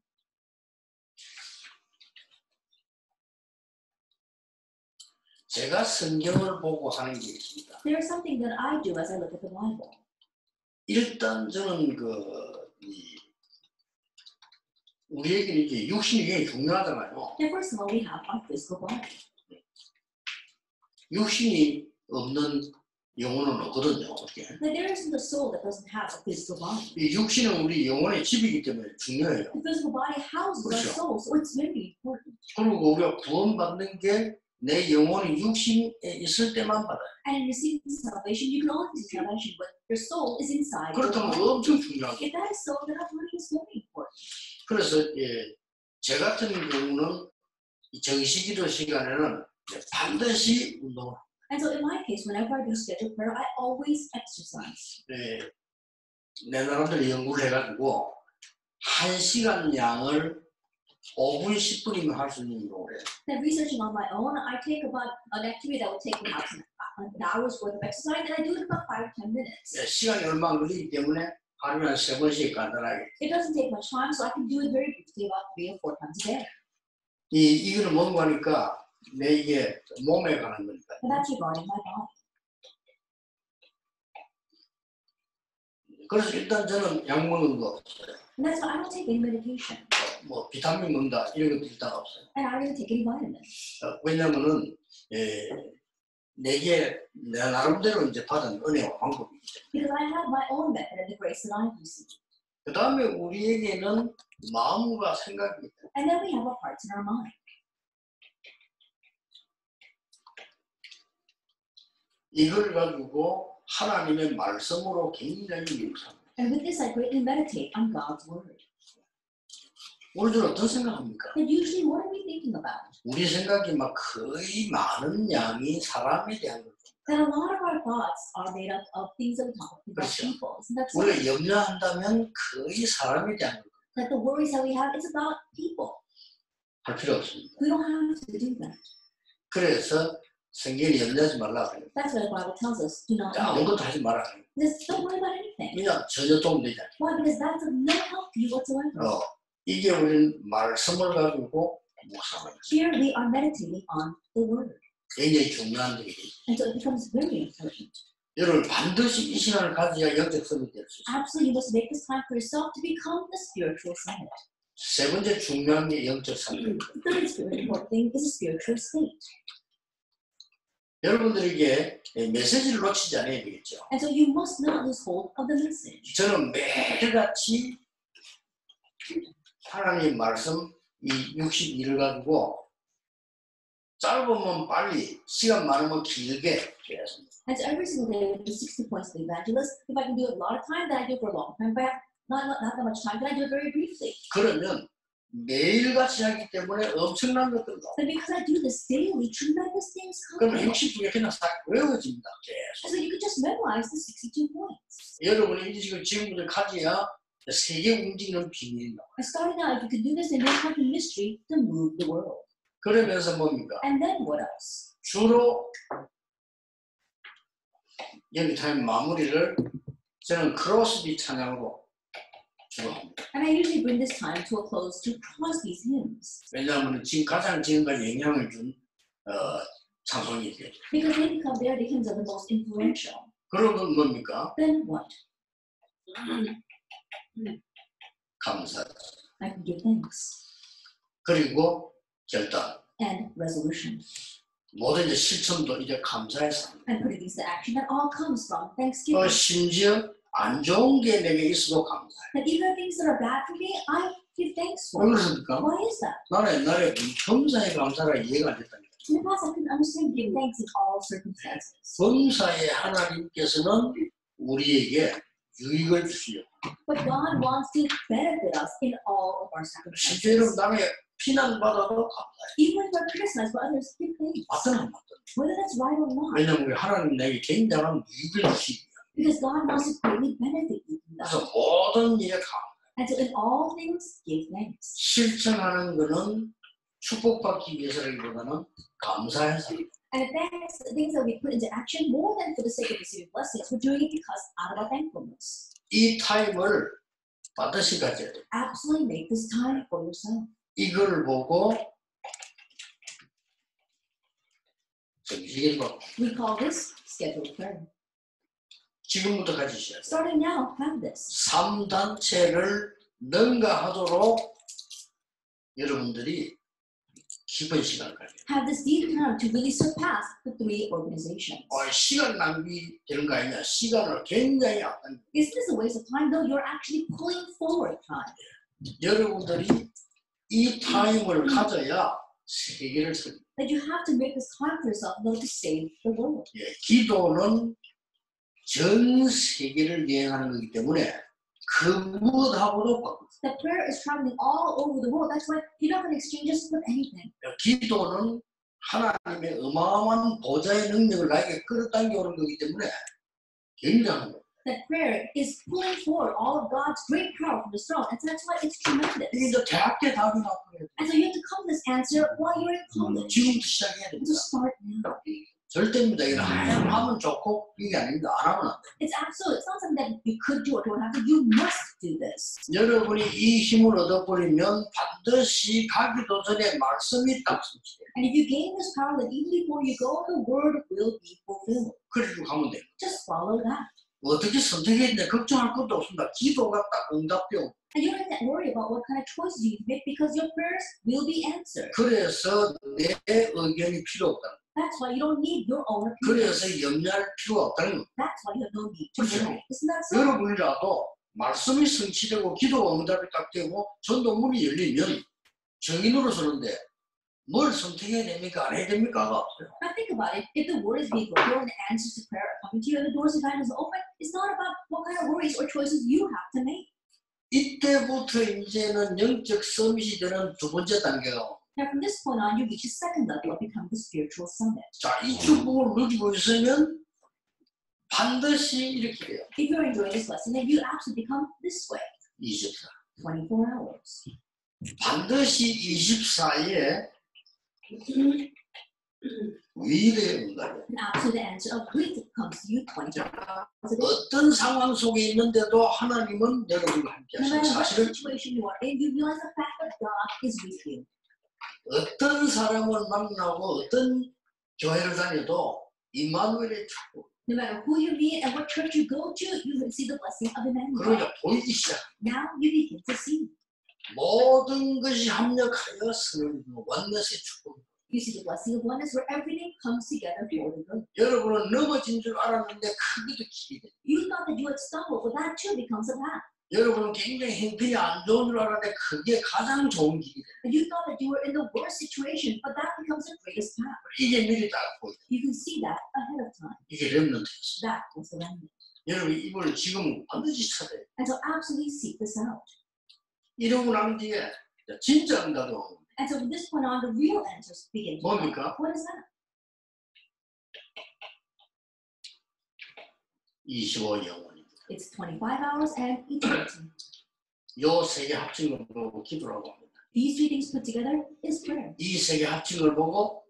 제가 성경을 보고 하는 게 있습니다. There is something that I do as I look at the Bible. 일단 저는 우리에게 이제 육신이 굉장히 중요하잖아요. And first of all, we have our physical body. 육신이 없는 영혼은 없거든요. 어떻게? But there isn't a soul that doesn't have a physical body. 이 육신은 우리 영혼의 집이기 때문에 중요해요. The physical body houses our 그렇죠. soul, so it's very important. 그리고 우리가 구원받는 게 내 영혼이 육신에 있을 때만 받아요. And in receiving salvation, you can only receive salvation when your soul is inside your 그렇다면 body. 엄청 중요하죠. If that is so, then our body is very important. 그래서 제 같은 경우는 이 정식기도 시간에는 반드시 운동을 합니다. And so in my case, whenever I do scheduled prayer, I always exercise. 내 나름대로 연구를 해가지고 1시간 양을 5분, 10분이면 할 수 있는 운동을 해요. Then researching on my own, I take about an activity that would take perhaps an hour's worth of exercise, and I do it in about 5 to 10 minutes. 시간이 얼마 안 걸리기 때문에 하루에 한 3번씩 간단하게. It doesn't take much time, so I can do it very briefly, about 3 or 4 times a day. 이거는 뭔가 하니까 내 이게 몸에 가는 거니까. But that's regarding my body. 그래서 일단 저는 약 먹는 거 없어요. And that's why I don't take any medication. 뭐 비타민 먹는다 이런 것도 일단 없어요. And I don't take any vitamins. 왜냐면은 내게 내 나름대로 이제 받은 은혜와 방법이기 때문에. Because I have my own method and the grace that I've received. 그 다음에 우리에게는 마음과 생각이 있다. And then we have our hearts and our mind. 이걸 가지고 하나님의 말씀으로 굉장히 미혹합니다. And with this, I greatly meditate on God's word. 우리들 어떤 생각합니까? But usually, what are we thinking about? 우리 생각이 막 거의 많은 양이 사람에 대한 거죠. That a lot of our thoughts are made up of things that we talk about 그렇죠. people. Isn't that so? 우리가 염려한다면 거의 사람에 대한 거 That the worries that we have, it's about people. 할 필요 없습니다. We don't have to do that. 그래서 성경이 염려하지 말라 그래요. That's why the Bible tells us, do not worry. 아무것도 하지 말라 그래요. Just don't worry about anything. 그냥 전혀 도움되지 않아요. Why? Because that's of no help to you whatsoever. 이게 우리는 말씀을 가지고 묵상하는 거죠. Here we are meditating on the word. 굉장히 중요한 일이에요. And so it becomes very important. 여러분 반드시 이 시간을 가져야 영적 성이 될 수 있어요. Absolutely, you must make this time for yourself to become the spiritual summit. 세 번째 중요한 게 영적 성입니다. The third very important thing is a spiritual state. 여러분들에게 메시지를 놓치지 않아야 되겠죠. And so you must not lose hold of the message. 저는 매일같이 하나님 말씀 이 62를 가지고 짧으면 빨리, 시간 많으면 길게 계속. And so every single day, with the 60 points of the evangelist, if I can do it a lot of time, then I do it for a long time. If I have not that much time, then I do it very briefly. 그러면 매일같이 하기 때문에 엄청난 것들 나와요. And because I do this daily, tremendous things come. 그러면 62개 그냥 싹 외워집니다. 계속. So you could just memorize the 62 points. 여러분이 인식을 지금부터 가져야 세계 움직이는 비밀이 나와요. And starting now, if you could do this, then you have the mystery to move the world. 그러면서 뭡니까? And then what else? 주로 여기 타임 마무리를 저는 크로스비 찬양으로 주로 합니다. And I usually bring this time to a close to Crosby's hymns. 왜냐하면 지금 가장 지금까지 영향을 준 찬송이죠. Because they become they are the hymns of the most influential. 그러면 뭡니까? Then what? 감사. I can give thanks. 그리고 결단. And resolution. 모든 이제 실천도 이제 감사해서. And putting things to action that all comes from thanksgiving. 심지어 안 좋은 게 내게 있어도 감사해. That even things that are bad for me, I give thanks for. 왜 그렇습니까? Why is that? 나는 옛날에 범사에 감사라 이해가 안 됐다니까. In the past, I couldn't understand giving thanks in all circumstances. 범사에 하나님께서는 우리에게 유익을 주시려고. But God wants to benefit us in all of our 실제 여러분 circumstances. 남의 비난받아도 감사해. Even if we're criticized by others, give thanks. 맞든 안 맞든. Whether that's right or not. 왜냐하면 우리 하나님 내게 굉장한 유익을 주시기. Because God wants to greatly benefit you from that. 그래서 모든 일에 감사. And so in all things, give thanks. 실천하는 것은 축복받기 위해서라기보다는 감사해서. And thanks, things that we put into action more than for the sake of receiving blessings, we're doing it because out of our thankfulness. 이 타임을 반드시 가져야 돼. Absolutely make this time for yourself. 이걸 보고 정식일 거. We call this scheduled prayer. 지금부터 가지셔야 돼. Starting now, have this. 3단체를 능가하도록 여러분들이 깊은 시간을 가져요. Have this deep time to really surpass the three organizations. 시간 낭비되는 거 아니냐. 시간을 굉장히 앞당겨. Isn't this a waste of time? No, you're actually pulling forward time. 여러분들이 이 타임을 가져야 세계를 살려. That you have to make this time for yourself in order to save the world. 기도는 전 세계를 여행하는 거기 때문에 그 무엇하고도 바꿀 수 That prayer is traveling all over the world. That's why you're not going to exchange us with anything. 없어요. 기도는 하나님의 어마어마한 보좌의 능력을 나에게 끌어당겨 오는 거기 때문에 굉장한 거예요. That prayer is pulling forward all of God's great power from the throne. And so that's why it's tremendous. 이게 이제 대학 때 답이 나와요. And so you have to come to this answer while you're in college. 지금부터 시작해야 And 됩니다. so start now. 절대입니다. 이거 하면 좋고 이게 아닙니다. 안 하면 안 돼요. It's absolute. It's not something that you could do or don't have to. You must do this. 여러분이 이 힘을 얻어버리면 반드시 가기도 전에 말씀이 딱 성취돼요. And if you gain this power, then even before you go, the word will be fulfilled. 그리고 가면 돼요. Just follow that. 어떻게 선택했냐 걱정할 것도 없습니다. 기도가 딱 응답되고. And you don't have to worry about what kind of choices you make because your prayers will be answered. 그래서 내 의견이 필요 없다는 거예요. That's why you don't need your own opinion. 그래서 염려할 필요가 없다는 거예요. That's why you have no need to 그렇죠. worry. Isn't that so? 여러분이라도 말씀이 성취되고 기도가 응답이 딱 되고 전도문이 열리면 정인으로서는데 뭘 선택해야 됩니까? 안 해야 됩니까가 없어요. I think think about it, if the word is being fulfilled and the answers to prayer are coming to you and the doors of heaven is open, it's not about what kind of worries or choices you have to make. 이때부터 이제는 영적 서밋이 되는 두 번째 단계가 Now, from this point on, you reach a second level of becoming the spiritual summit. 자, 이 축복을 누리고 있으면 반드시 이렇게 돼요. If you're enjoying this lesson, then you actually become this way, 24. 24 hours. 반드시 24에 위대의 응답이에요. And actually, the answer of great comes to you 24 hours a day. 어떤 상황 속에 있는데도 하나님은 여러분과 함께 No 하시는 matter what 사실을 situation you are in, you realize the fact that God is with you. 어떤 사람을 만나고 어떤 교회를 다녀도 임마누엘의 축복 No matter who you meet and what church you go to, you receive the blessing of Emmanuel. 그러니까 보이기 시작. Now you begin to see. 모든 것이 합력하여 서는 원넷의 축복. You see the blessing of oneness where everything comes together for the good. 여러분은 넘어진 줄 알았는데 크게도 길이 돼. You thought that you had stumbled, but that too becomes a path. 여러분은 굉장히 형편이 안 좋은 줄 알았는데 그게 가장 좋은 길이 돼. And you thought that you were in the worst situation, but that becomes the greatest path. 이게 미리 딱 보여. You can see that ahead of time. 이게 렘넌트였어. That was the remnant. 여러분 이걸 지금 반드시 찾아야 돼. And so absolutely seek this out. 이러고 난 뒤에 진짜 응답이 오는 거예요. And so from this point on, the real answers begin to come. 뭡니까? What is that? 25 영원입니다. It's 25 hours and eternity. 요 세 개 합친 걸 보고 기도라고 합니다. These three things put together is prayer. 이 세 개 합친 걸 보고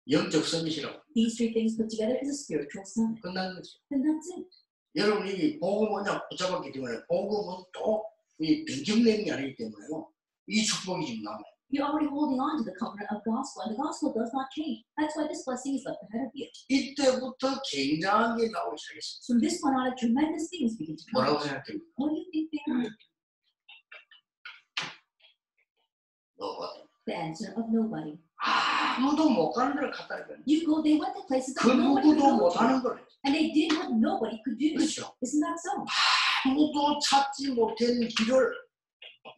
영적 서밋이라고 These three things put together is a spiritual summit. 끝난 거죠. And that's it. 여러분이 복음 언약 붙잡았기 때문에 복음은 또 이 변경되는 게 아니기 때문에요. 이 축복이 지금 남아요. You're already holding on to the covenant of gospel, and the gospel does not change. That's why this blessing is left ahead of you. 이때부터 굉장한 게 나오기 시작했습니다. So from this point on, tremendous things begin to come. 뭐라고 생각해요? What do you think they are? 너거든. The answer of nobody. 아무도 못 가는 데를 갔다니까요. You go, they went to places that 그 nobody could 누구도 go 못 to. 하는 거예요. And they did what nobody could do. 그렇죠. Isn't that so? 아무도 찾지 못한 길을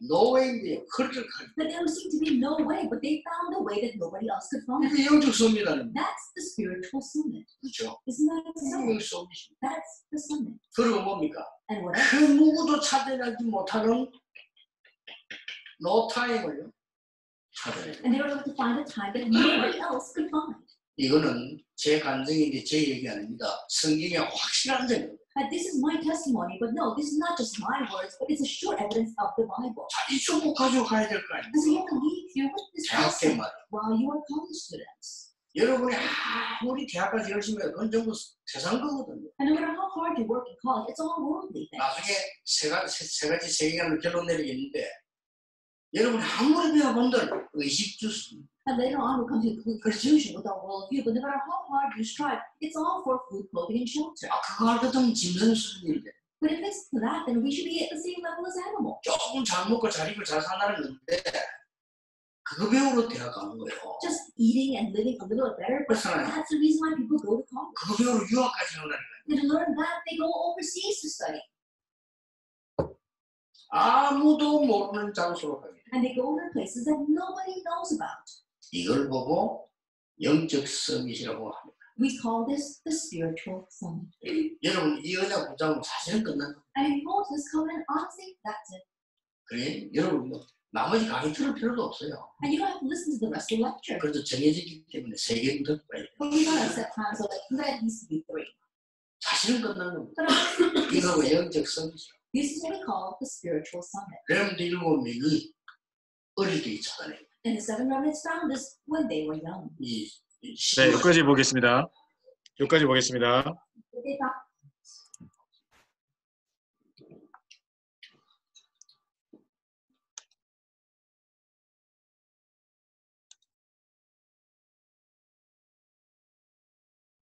노웨이인데 그렇게 가요. But there seemed to be no way, but they found a way that nobody else could find. 이게 영적 섭리라는 거예요. That's the spiritual summit. 그렇죠. Isn't that so? 영적 섭리입니다. That's the summit. 그리고 뭡니까? And what else? 그 누구도 찾아내지 못하는 노타임을요 찾아내요. And they were able to find a time that nobody else could find. 이거는 제 감정인데 제 얘기 아닙니다. 성경의 확실한 점입니다. And this is my testimony, but no, this is not just my words, but it's a sure evidence of the Bible. 자, 이 축복 가지고 가야 될 거 And so you 아닙니까? have to leave here with this 대학교 lesson 말이에요. while you are college students. 여러분이 아무리 대학까지 열심히 해도 그건 전부 세상 거거든요. And no matter how hard you work in college, it's all worldly things. 나중에 세 가지 세계관을 결론 내리겠는데 여러분 아무리 배워본들 의식 주스 And later on, we'll come to a conclusion with our worldview, but no matter how hard you strive, it's all for food, clothing, and shelter. 그거 할 때도 짐승 수준인데 But if it's that, then we should be at the same level as animals. 조금 잘 먹고 잘 입고 잘 산다는 건데 그거 배우러 대학 가는 거예요. Just eating and living a little better, but 그렇잖아요. that's the reason why people go to college. 그거 배우러 유학까지 간다니까요. And to learn that, they go overseas to study. 아무도 모르는 장소로 가게 돼요. And they go to places that nobody knows about. 이걸 보고 영적 서밋이라고 합니다. We call this the spiritual summit. 여러분 이 언약 붙잡으면 사실은 끝난 거예요. And if you hold this covenant, honestly, that's it. 그래 여러분 뭐 나머지 강의 들을 필요도 없어요. And you don't have to listen to the rest of the lecture. 그래도 정해지기 때문에 세 개는 듣고 가야 돼요. But we gotta set time so that at least be 3. 사실은 끝난 겁니다. But 이거 영적 서밋이라고. this is what we call the spiritual summit. 렘드 7명이 어릴 때 찾아내요. And the 7 remnants found this when they were young. 네, 여기까지 보겠습니다. 여기까지 보겠습니다. They found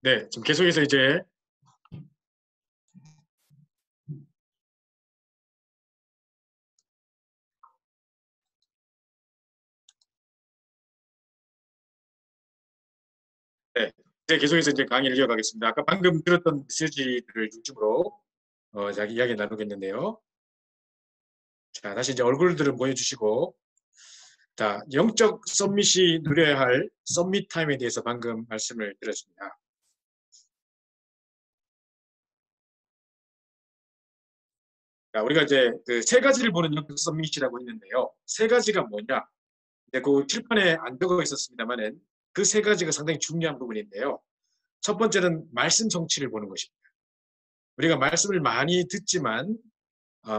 네, 지금 계속해서 이제 이제 계속해서 이제 강의를 이어가겠습니다. 아까 방금 들었던 메시지를 중심으로 이야기 나누겠는데요. 자, 다시 이제 얼굴들을 보여주시고 자, 영적 썸밋이 누려야 할 썸밋 타임에 대해서 방금 말씀을 드렸습니다. 자, 우리가 이제 그 세 가지를 보는 영적 썸밋이라고 했는데요. 세 가지가 뭐냐? 이제 그 칠판에 안 적어 있었습니다만은 그 세 가지가 상당히 중요한 부분인데요. 첫 번째는 말씀 성취를 보는 것입니다. 우리가 말씀을 많이 듣지만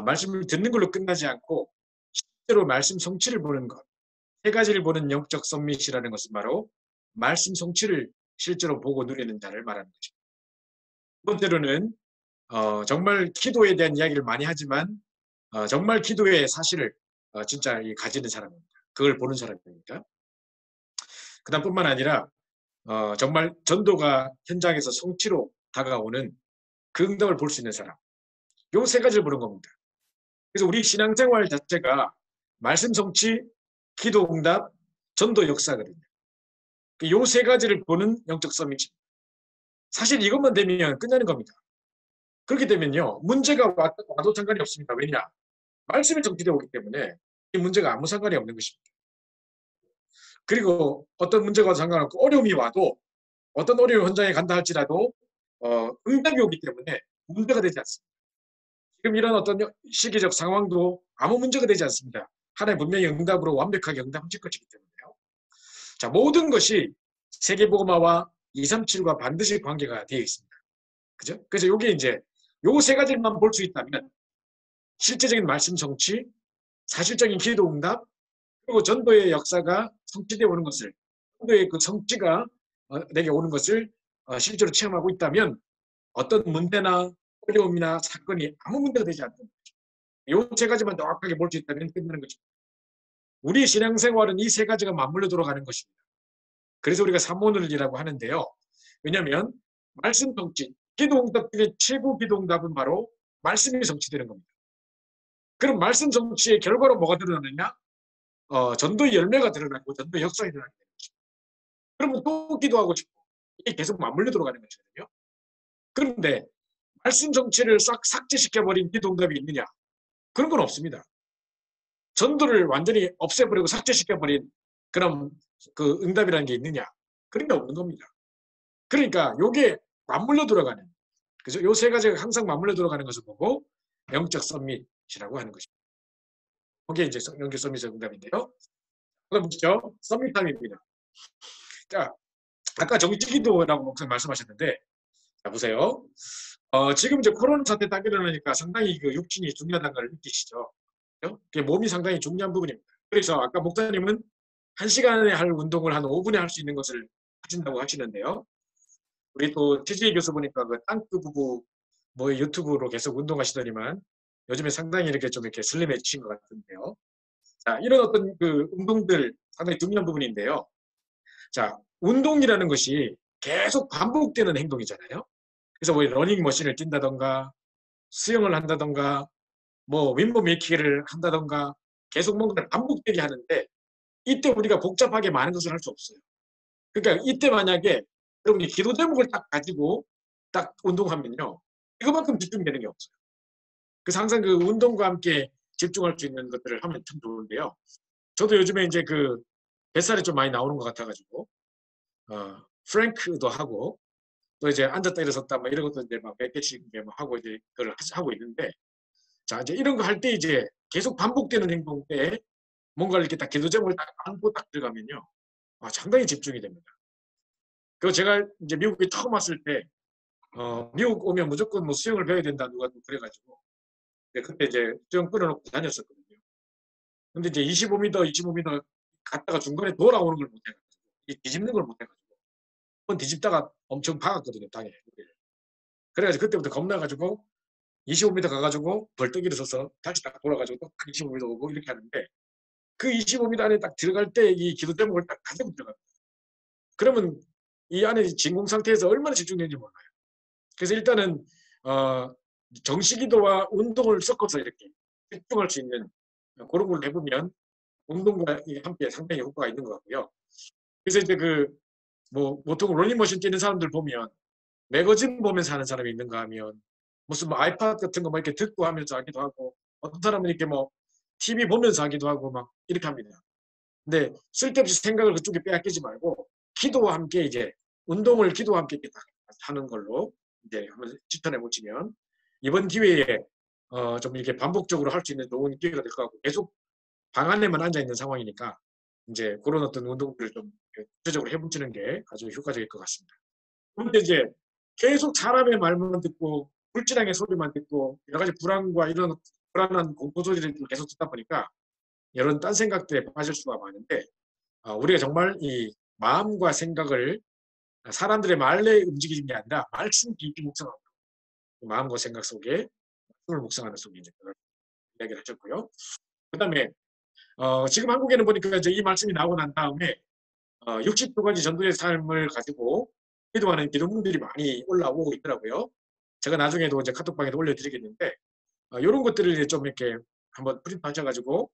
말씀을 듣는 걸로 끝나지 않고 실제로 말씀 성취를 보는 것. 세 가지를 보는 영적 썸밋이라는 것은 바로 말씀 성취를 실제로 보고 누리는 자를 말하는 것입니다. 두 번째로는 정말 기도에 대한 이야기를 많이 하지만 정말 기도의 사실을 진짜 가지는 사람입니다. 그걸 보는 사람입니다. 그다음 뿐만 아니라 정말 전도가 현장에서 성취로 다가오는 그 응답을 볼 수 있는 사람. 요 세 가지를 보는 겁니다. 그래서 우리 신앙생활 자체가 말씀 성취, 기도 응답, 전도 역사거든요. 요 세 가지를 보는 영적 썸밋입니다. 사실 이것만 되면 끝나는 겁니다. 그렇게 되면요. 문제가 와도 상관이 없습니다. 왜냐? 말씀이 정치되어 오기 때문에 이 문제가 아무 상관이 없는 것입니다. 그리고 어떤 문제가 와도 상관없고 어려움이 와도 어떤 어려운 현장에 간다 할지라도 응답이 오기 때문에 문제가 되지 않습니다. 지금 이런 어떤 시기적 상황도 아무 문제가 되지 않습니다. 하나님 분명히 응답으로 완벽하게 응답하실 것이기 때문에요. 자, 모든 것이 세계복음화와 237과 반드시 관계가 되어 있습니다. 그죠? 그래서 이게 이제 요 세 가지만 볼 수 있다면 실제적인 말씀 성취, 사실적인 기도 응답, 그리고 전도의 역사가 성취되어 오는 것을, 전도의 그 성취가 내게 오는 것을 실제로 체험하고 있다면 어떤 문제나 어려움이나 사건이 아무 문제가 되지 않는 거죠. 이 세 가지만 정확하게 볼 수 있다면 끝나는 거죠. 우리 신앙생활은 이 세 가지가 맞물려 돌아가는 것입니다. 그래서 우리가 삼오늘이라고 하는데요. 왜냐하면 말씀 성취, 기도 응답 중에 최고 기도 응답은 바로 말씀이 성취되는 겁니다. 그럼 말씀 성취의 결과로 뭐가 드러나느냐? 전도의 열매가 드러나고 전도의 역사가 드러나게 되는 것입니다. 그러면 또 기도하고 싶고 이게 계속 맞물려 들어가는 것이거든요. 그런데 말씀 성취를 싹 삭제시켜버린 기도 응답이 있느냐? 그런 건 없습니다. 전도를 완전히 없애버리고 삭제시켜버린 그런 그 응답이라는 게 있느냐? 그런 게 없는 겁니다. 그러니까 요게 맞물려 들어가는, 그죠? 요 세 가지가 항상 맞물려 들어가는 것을 보고 영적 썸밋이라고 하는 것입니다. 그게 이제 영적 썸밋의 응답인데요. 그럼 보시죠. 썸밋 타임입니다. 자, 아까 정치기도라고 목사님 말씀하셨는데, 자, 보세요. 지금 이제 코로나 사태 딱 일어나니까 상당히 그 육신이 중요하다는 걸 느끼시죠. 그게 몸이 상당히 중요한 부분입니다. 그래서 아까 목사님은 1시간에 할 운동을 한 5분에 할 수 있는 것을 하신다고 하시는데요. 우리 또 TJ 교수 보니까 그 땅크 부부 뭐 유튜브로 계속 운동하시더니만 요즘에 상당히 이렇게 좀 이렇게 슬림해지신 것 같은데요. 자, 이런 어떤 그 운동들 상당히 중요한 부분인데요. 자, 운동이라는 것이 계속 반복되는 행동이잖아요. 그래서 뭐 러닝머신을 뛴다던가 수영을 한다던가 뭐 윈몸 일으키기를 한다던가 계속 뭔가를 반복되게 하는데 이때 우리가 복잡하게 많은 것을 할 수 없어요. 그러니까 이때 만약에 여러분이 기도 제목을 딱 가지고 딱 운동하면요. 이거만큼 집중되는 게 없어요. 그래서 항상 그 운동과 함께 집중할 수 있는 것들을 하면 참 좋은데요. 저도 요즘에 이제 그 뱃살이 좀 많이 나오는 것 같아가지고 프랭크도 하고 또 이제 앉았다 일어섰다 뭐 이런 것도 이제 막 몇 개씩 뭐 하고 이제 그걸 하고 있는데 자 이제 이런 거 할 때 이제 계속 반복되는 행동 때 뭔가를 이렇게 딱 기도 제목을 딱 안고 딱 들어가면요. 상당히 집중이 됩니다. 그리고 제가 이제 미국에 처음 왔을 때 미국 오면 무조건 뭐 수영을 배워야 된다 누가 또 그래가지고 그때 이제 수영 끊어놓고 다녔었거든요. 근데 이제 25m 갔다가 중간에 돌아오는 걸 못해가지고 뒤집는 걸 못해가지고 한번 뒤집다가 엄청 박았거든요 땅에. 그래가지고 그때부터 겁나가지고 25m 가가지고 벌떡 일어서서 다시 딱 돌아가지고 또 25m 오고 이렇게 하는데 그 25m 안에 딱 들어갈 때 이 기도 제목을 딱 가지고 들어갑니다. 그러면 이 안에 진공 상태에서 얼마나 집중되는지 몰라요. 그래서 일단은 정식기도와 운동을 섞어서 이렇게 집중할 수 있는 그런 걸 해보면 운동과 함께 상당히 효과가 있는 것 같고요. 그래서 이제 뭐 보통 러닝머신 뛰는 사람들 보면 매거진 보면서 하는 사람이 있는가 하면 무슨 뭐 아이팟 같은 거 막 이렇게 듣고 하면서 하기도 하고 어떤 사람은 이렇게 뭐 TV 보면서 하기도 하고 막 이렇게 합니다. 근데 쓸데없이 생각을 그쪽에 빼앗기지 말고 기도와 함께 이제 운동을 기도와 함께 하는 걸로 이제 한번 지켜내 보시면 이번 기회에 좀 이렇게 반복적으로 할 수 있는 좋은 기회가 될 것 같고 계속 방 안에만 앉아 있는 상황이니까 이제 그런 어떤 운동들을 좀 구체적으로 해보시는 게 아주 효과적일 것 같습니다. 그런데 이제 계속 사람의 말만 듣고 불진하게 소리만 듣고 여러 가지 불안과 이런 불안한 공포 소리를 계속 듣다 보니까 이런 딴 생각들에 빠질 수가 많은데 우리가 정말 이 마음과 생각을 사람들의 말에 움직이는 게 아니라 말씀 깊이 묵상하고 마음과 생각 속에 말씀을 묵상하는 속에 이제 이야기를 하셨고요. 그다음에 지금 한국에는 보니까 이제 이 말씀이 나오고 난 다음에 62가지 전도의 삶을 가지고 기도하는 기도문들이 많이 올라오고 있더라고요. 제가 나중에도 이제 카톡방에도 올려드리겠는데 이런 것들을 이제 좀 이렇게 한번 프린트하셔가지고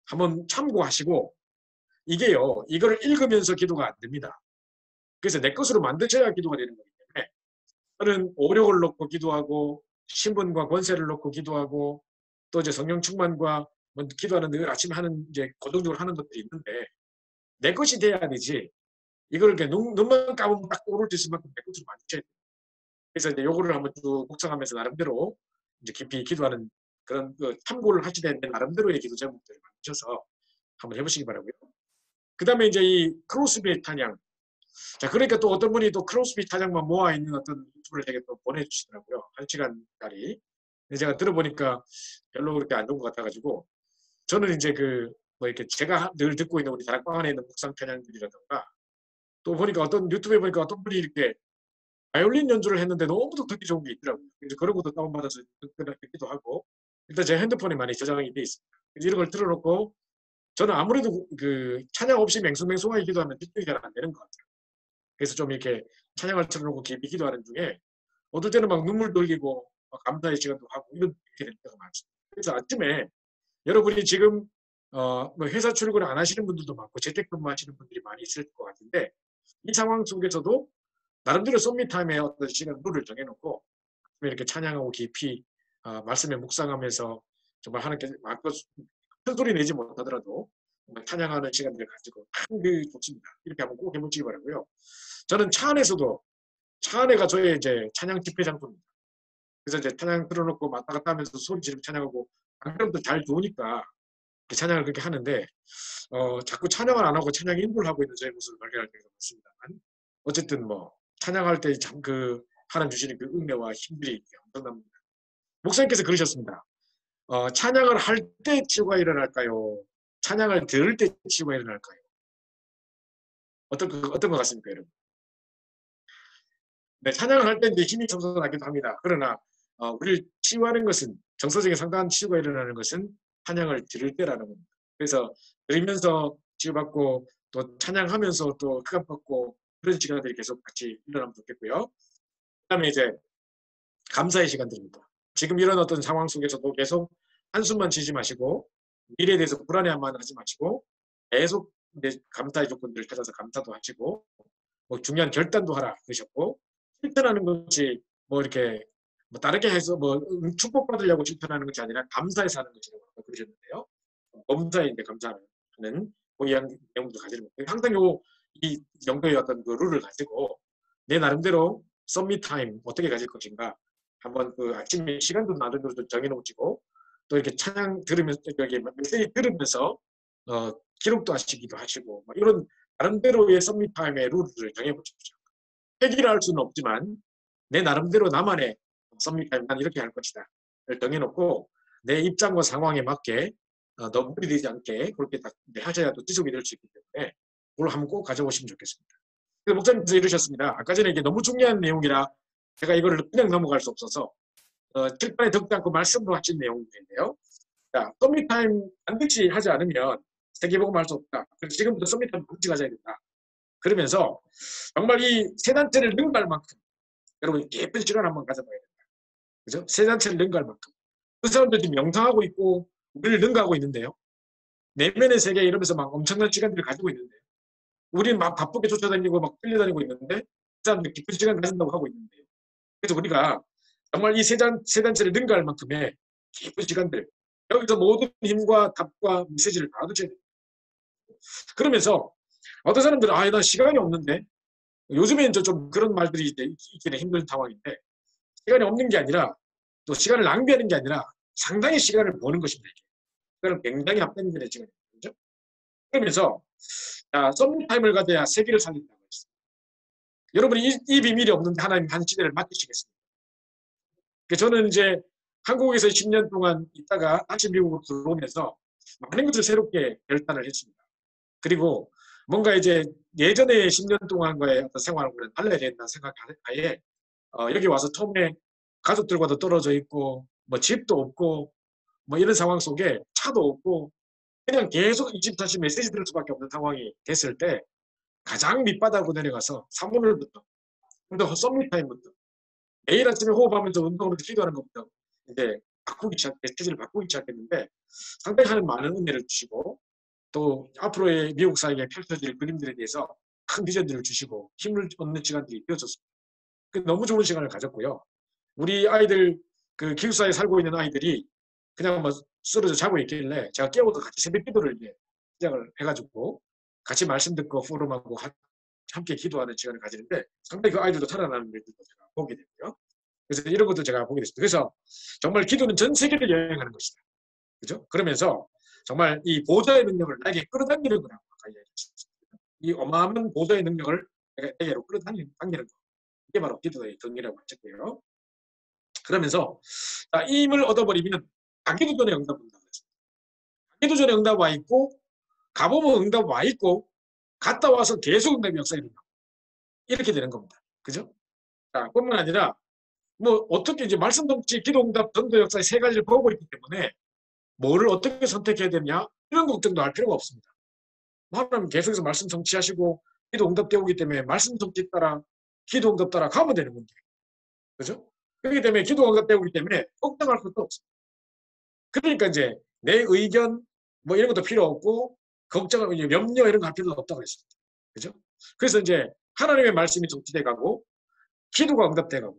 한번 참고하시고 이게요 이거를 읽으면서 기도가 안 됩니다. 그래서 내 것으로 만드셔야 기도가 되는 거기 때문에 저는 오력을 놓고 기도하고 신분과 권세를 놓고 기도하고 또 이제 성령 충만과 기도하는 늘 아침에 하는 이제 고정적으로 하는 것들이 있는데 내 것이 돼야 되지 이걸 이렇게 눈만 감으면 딱 오를 수 있을 만큼 내 것으로 만드셔야 돼요. 그래서 이제 요거를 한번 쭉 묵상하면서 나름대로 이제 깊이 기도하는 그런 참고를 하시되 나름대로의 기도 제목들을 만드셔서 한번 해보시기 바라고요. 그 다음에 이제 이 크로스핏 찬양. 자, 그러니까 또 어떤 분이 또 크로스핏 찬양만 모아 있는 어떤 유튜브를 제게 또 보내주시더라고요. 1시간짜리. 제가 들어보니까 별로 그렇게 안 좋은 것 같아가지고 저는 이제 뭐 이렇게 제가 늘 듣고 있는 우리 다락방 안에 있는 묵상 찬양들이라든가 또 보니까 어떤 유튜브에 보니까 어떤 분이 이렇게 바이올린 연주를 했는데 너무도 듣기 좋은 게 있더라고요. 그래서 그런 것도 다운받아서 듣기도 하고 일단 제 핸드폰에 많이 저장이 돼 있습니다. 그래서 이런 걸 틀어놓고 저는 아무래도 찬양 없이 맹숭맹숭하게 기도하면 집중이 잘 안 되는 것 같아요. 그래서 좀 이렇게 찬양을 틀어놓고 깊이 기도하는 중에 어떨 때는 막 눈물도 흘리고 막 감사의 시간도 하고 이렇게 될 때가 많습니다. 그래서 아침에 여러분이 지금 뭐 회사 출근을 안 하시는 분들도 많고 재택근무하시는 분들이 많이 있을 것 같은데 이 상황 속에서도 나름대로 썸밋타임에 어떤 시간 룰을 정해놓고 이렇게 찬양하고 깊이 말씀에 묵상하면서 정말 하나님께 큰 소리 내지 못하더라도 찬양하는 시간들을 가지고 참 좋습니다. 이렇게 한번 꼭 해보시기 바라고요. 저는 차 안에가 저의 이제 찬양 집회 장소입니다. 그래서 이제 찬양 틀어놓고 왔다 갔다 하면서 소리 지르며 찬양하고 안 그러면 잘 좋으니까 찬양을 그렇게 하는데 자꾸 찬양을 안 하고 찬양 인도를 하고 있는 저의 모습을 발견할 때가 많습니다만 어쨌든 뭐 찬양할 때 참 하나님 주시는 그 은혜와 힘들이 엄청납니다. 목사님께서 그러셨습니다. 찬양을 할 때 치유가 일어날까요? 찬양을 들을 때 치유가 일어날까요? 어떤 것 같습니까, 여러분? 네, 찬양을 할 때 이제 힘이 솟아나기도 합니다. 그러나 우리를 치유하는 것은 정서적인 상당한 치유가 일어나는 것은 찬양을 들을 때라는 겁니다. 그래서 들으면서 치유받고 또 찬양하면서 또 흑암받고 그런 시간들이 계속 같이 일어나면 좋겠고요. 그다음에 이제 감사의 시간들입니다. 지금 이런 어떤 상황 속에서도 계속 한숨만 쉬지 마시고 미래에 대해서 불안해만 하지 마시고 계속 감사의 조건들을 찾아서 감사도 하시고 뭐 중요한 결단도 하라 그러셨고 실천하는 것이 뭐 이렇게 뭐 다르게 해서 뭐 축복받으려고 실천하는 것이 아니라 감사해서 하는 것이라고 그러셨는데요. 범사에 이제 감사하는 고유한 내용도 가지는 거예요. 항상 이 정도의 어떤 룰을 가지고 내 나름대로 썸밋 타임 어떻게 가질 것인가 한번 아침에 시간도 나름대로 정해놓으시고 또 이렇게 찬양 들으면서 여기 메시지 들으면서 기록도 하시기도 하시고 이런 나름대로의 썸밋 타임의 룰을 정해보십시오. 획일화 할 수는 없지만 내 나름대로 나만의 썸밋 타임 난 이렇게 할 것이다 정해놓고 내 입장과 상황에 맞게 너무 무리되지 않게 그렇게 딱 하셔야 또 지속이 될 수 있기 때문에 그걸 한번 꼭 가져오시면 좋겠습니다. 목사님께서 이러셨습니다. 아까 전에 이게 너무 중요한 내용이라 제가 이거를 그냥 넘어갈 수 없어서 칠판에 적지 않고 말씀으로 하신 내용인데요. 자, 썸밋타임 반드시 하지 않으면 세계복음 할 수 없다. 그래서 지금부터 썸밋타임 반드시 가져야 된다. 그러면서 정말 이 세 단체를 능가할 만큼 여러분 예쁜 시간 한번 가져봐야 된다. 그죠? 세 단체를 능가할 만큼. 그 사람들 지금 명상하고 있고 우리를 능가하고 있는데요. 내면의 세계 이러면서 막 엄청난 시간들을 가지고 있는데요. 우리는 막 바쁘게 쫓아다니고 막 끌려다니고 있는데 그 사람들 깊은 시간 가진다고 하고 있는데요. 그래서 우리가 정말 이 세 단체를 능가할 만큼의 깊은 시간들 여기서 모든 힘과 답과 메시지를 다 얻으셔야 됩니다. 그러면서 어떤 사람들은 나 시간이 없는데 요즘에는 좀 그런 말들이 이제 있기는 힘든 상황인데 시간이 없는 게 아니라 또 시간을 낭비하는 게 아니라 상당히 시간을 버는 것입니다. 그건 굉장히 합당적인 시간이죠. 그러면서 썸타임을 가져야 세계를 살린다고 했어요. 여러분이 이 비밀이 없는데 하나님 한 시대를 맡기시겠습니다. 저는 이제 한국에서 10년 동안 있다가 다시 미국으로 들어오면서 많은 것을 새롭게 결단을 했습니다. 그리고 뭔가 이제 예전에 10년 동안과의 어떤 생활을 달라야 된다는 생각하에 여기 와서 처음에 가족들과도 떨어져 있고 뭐 집도 없고 뭐 이런 상황 속에 차도 없고 그냥 계속 24시 메시지 들을 수밖에 없는 상황이 됐을 때 가장 밑바닥으로 내려가서 3월부터 썸밋타임부터 매일 아침에 호흡하면서 운동하면서 기도하는 것부터 이제 메시지를 바꾸기 시작했는데 상당히 많은 은혜를 주시고 또 앞으로의 미국 사회에 펼쳐질 그림들에 대해서 큰 비전들을 주시고 힘을 얻는 시간들이 되어졌습니다. 너무 좋은 시간을 가졌고요. 우리 아이들 그 기숙사에 살고 있는 아이들이 그냥 뭐 쓰러져 자고 있길래 제가 깨워서 같이 새벽 기도를 이제 시작을 해가지고 같이 말씀 듣고 포럼하고 함께 기도하는 시간을 가지는데 상당히 그 아이들도 살아나는 일들도 제가 보게 되고요. 그래서 이런 것도 제가 보게 됐습니다. 그래서 정말 기도는 전 세계를 여행하는 것이다. 그죠? 그러면서 정말 이 보좌의 능력을 나에게 끌어당기는 거라고 아까 이야기했습니다. 이 어마어마한 보좌의 능력을 내게로 끌어당기는 거. 이게 바로 기도의 정리라고 하셨고요. 그러면서 이 힘을 얻어버리면 가기도 전에 응답 온다고 했습니다. 가기도 전에 응답 와 있고 가보면 응답 와 있고 갔다 와서 계속 응답이 역사에 된다. 이렇게 되는 겁니다. 그죠? 뿐만 아니라 뭐 어떻게 이제 말씀 성취, 기도 응답, 전도 역사의 세 가지를 보고 있기 때문에 뭐를 어떻게 선택해야 되냐 이런 걱정도 할 필요가 없습니다. 하나님 계속해서 말씀 성취하시고 기도 응답되어 오기 때문에 말씀 성취 따라 기도 응답 따라 가면 되는 건데. 그죠? 그렇기 때문에 기도 응답되어 오기 때문에 걱정할 것도 없습니다. 그러니까 이제 내 의견 뭐 이런 것도 필요 없고 걱정하고 염려 이런 거 할 필요도 없다고 했습니다. 그죠? 그래서 이제 하나님의 말씀이 성취돼 가고 기도가 응답돼 가고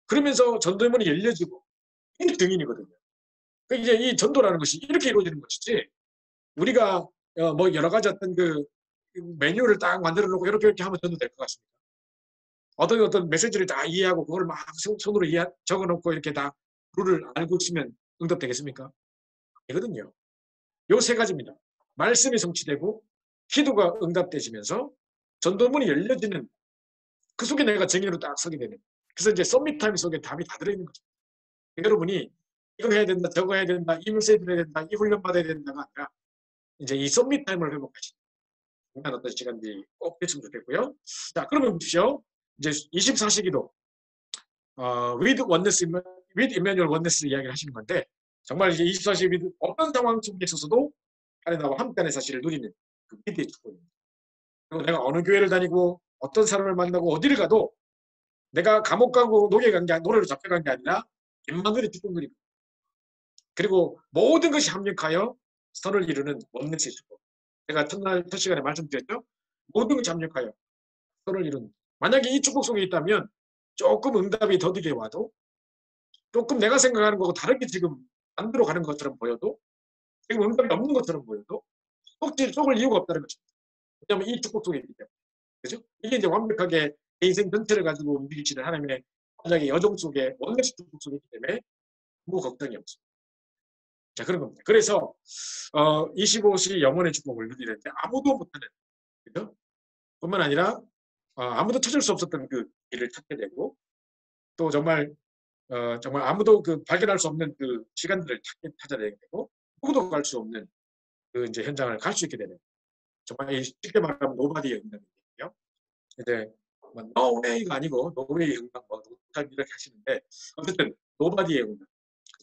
그러면서 전도의 문이 열려지고 이게 증인이거든요. 그러니까 이제 이 전도라는 것이 이렇게 이루어지는 것이지 우리가 뭐 여러 가지 어떤 그 메뉴를 딱 만들어 놓고 이렇게 하면 전도 될 것 같습니다. 어떤 메시지를 다 이해하고 그걸 막 손으로 적어 놓고 이렇게 다 룰을 알고 있으면 응답되겠습니까? 아니거든요. 요 세 가지입니다. 말씀이 성취되고 기도가 응답되시면서 전도문이 열려지는 그 속에 내가 증인으로 딱 서게 되는. 그래서 이제 썸밋타임 속에 답이 다 들어있는 거죠. 여러분이 이거 해야 된다, 저거 해야 된다, 이 메시지 해야 된다, 이 훈련 받아야 된다가 아니라 이제 이 썸밋타임을 회복하시는 그런 어떤 시간들이 꼭 됐으면 좋겠고요. 자, 그러면 보십시오. 이제 24시기도 with oneness, with Emmanuel oneness 이야기를 하시는 건데 정말 이제 24시기 어떤 상황 속에 있어서도 하나님과 함께하는 사실을 누리는 그 미래의 축복입니다. 그리고 내가 어느 교회를 다니고 어떤 사람을 만나고 어디를 가도 내가 감옥 가고 노예 간 게 노래로 잡혀간 게 아니라 임마누엘의 축복 누립니다. 그리고 모든 것이 합력하여 선을 이루는 원내스의 축복. 제가 첫 시간에 말씀드렸죠. 모든 것이 합력하여 선을 이루는. 만약에 이 축복 속에 있다면 조금 응답이 더디게 와도 조금 내가 생각하는 거하고 다르게 지금 안 들어가는 것처럼 보여도 지금 응답이 없는 것처럼 보여도 속을 이유가 없다는 거죠. 왜냐하면 이 축복 속에 있기 때문에. 그죠? 이게 이제 완벽하게 내 인생 전체를 가지고 움직이시는 하나님의 만약에 여정 속에 원내스 축복 속에 있기 때문에 아무 걱정이 없습니다. 자, 그런 겁니다. 그래서 25시 영원의 축복을 누리는데 아무도 못하는, 그죠? 뿐만 아니라 아무도 찾을 수 없었던 그 길을 찾게 되고 또 정말 아무도 발견할 수 없는 그 시간들을 찾아내게 되고 누구도 갈 수 없는 그 이제 현장을 갈 수 있게 되는 정말 쉽게 말하면 노바디의 응답인데요. 이제 no way가 아니고 no way 응답 이렇게 하시는데 어쨌든 노바디의 응답.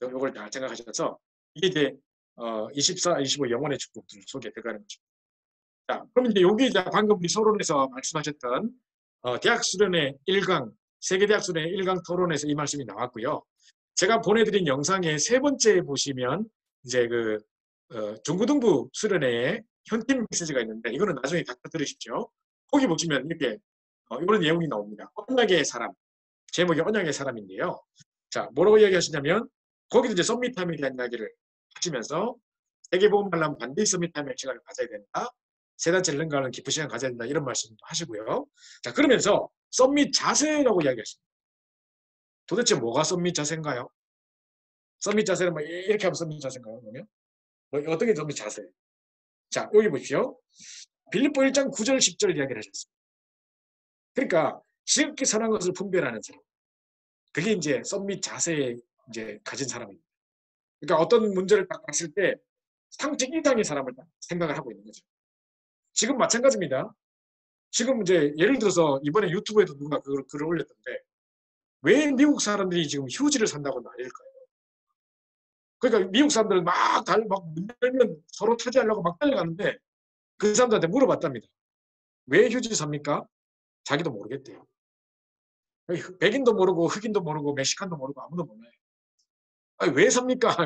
이걸 다 생각하셔서 이게 이제 24, 25 영원의 축복들 속에 들어가는 거죠. 자, 그럼 이제 여기 이제 방금 우리 서론에서 말씀하셨던 대학 수련회 1강, 세계대학 수련회 1강 토론에서 이 말씀이 나왔고요. 제가 보내드린 영상의 세 번째 보시면 이제 중고등부 수련회에 현팀 메시지가 있는데 이거는 나중에 갖다 들으십시오. 거기 보시면 이렇게 이런 내용이 나옵니다. 언약의 사람, 제목이 언약의 사람인데요. 자, 뭐라고 이야기하시냐면 거기도 이제 썸밋타임에 대한 이야기를 하시면서 세계복음을 하려면 반드시 썸밋타임의 시간을 가져야 된다. 세단체를 능가하는 깊은 시간 가져야 된다 이런 말씀도 하시고요. 자, 그러면서 썸밋 자세라고 이야기하십니다. 도대체 뭐가 썸밋 자세인가요? 썸밋 자세는 뭐 이렇게 하면 썸밋 자세인가요? 그러면 뭐 어떻게 썸밋 자세? 자, 여기 보십시오. 빌립보 1장 9절 10절 이야기를 하셨습니다. 그러니까 지극히 선한 것을 분별하는 사람. 그게 이제 썸밋 자세에 이제 가진 사람입니다. 그러니까 어떤 문제를 딱 봤을 때 상식 이상의 사람을 딱 생각을 하고 있는 거죠. 지금 마찬가지입니다. 지금 이제 예를 들어서 이번에 유튜브에도 누가 글을 올렸던데 왜 미국 사람들이 지금 휴지를 산다고 난리일까요? 그러니까 미국 사람들은 막 문열면 서로 차지하려고 막 달려가는데 그 사람들한테 물어봤답니다. 왜 휴지 삽니까? 자기도 모르겠대요. 백인도 모르고 흑인도 모르고 멕시칸도 모르고 아무도 몰라요. 아니, 왜 삽니까?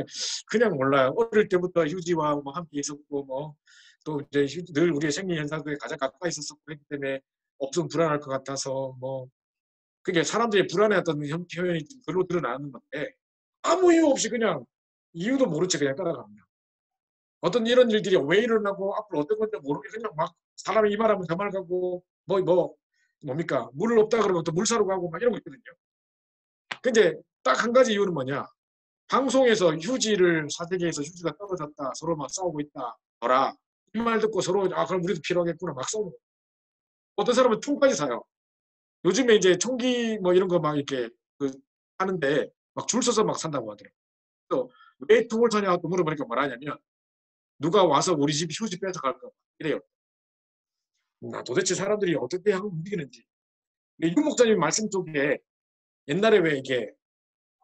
그냥 몰라요. 어릴 때부터 휴지와 뭐 함께 있었고 뭐 또 이제 늘 우리의 생리 현상들에 가장 가까이 있었고 그렇기 때문에 없으면 불안할 것 같아서 뭐 그게 사람들이 불안해했던 표현이 글로 드러나는 건데 아무 이유 없이 그냥 이유도 모른 채 그냥 따라갑니다. 어떤 이런 일들이 왜 일어나고 앞으로 어떤 건지 모르게 그냥 막 사람이 이 말하면 저 말 가고 뭡니까 물 없다 그러면 또 물 사러 가고 막 이런 거 있거든요. 근데 딱 한 가지 이유는 뭐냐? 방송에서 휴지를 사재기에서 휴지가 떨어졌다 서로 막 싸우고 있다 뭐라 이 말 듣고 서로 그럼 우리도 필요하겠구나 막 싸우고 어떤 사람은 총까지 사요. 요즘에 이제 총기 뭐 이런 거 막 이렇게 하는데 막 줄 서서 막 산다고 하더라고요. 또 왜 총을 사냐 또 물어보니까 뭐라냐면 누가 와서 우리 집 휴지 뺏어갈까 봐 이래요. 도대체 사람들이 어떻게 하고 움직이는지. 유 목사님 말씀 쪽에 옛날에 왜 이게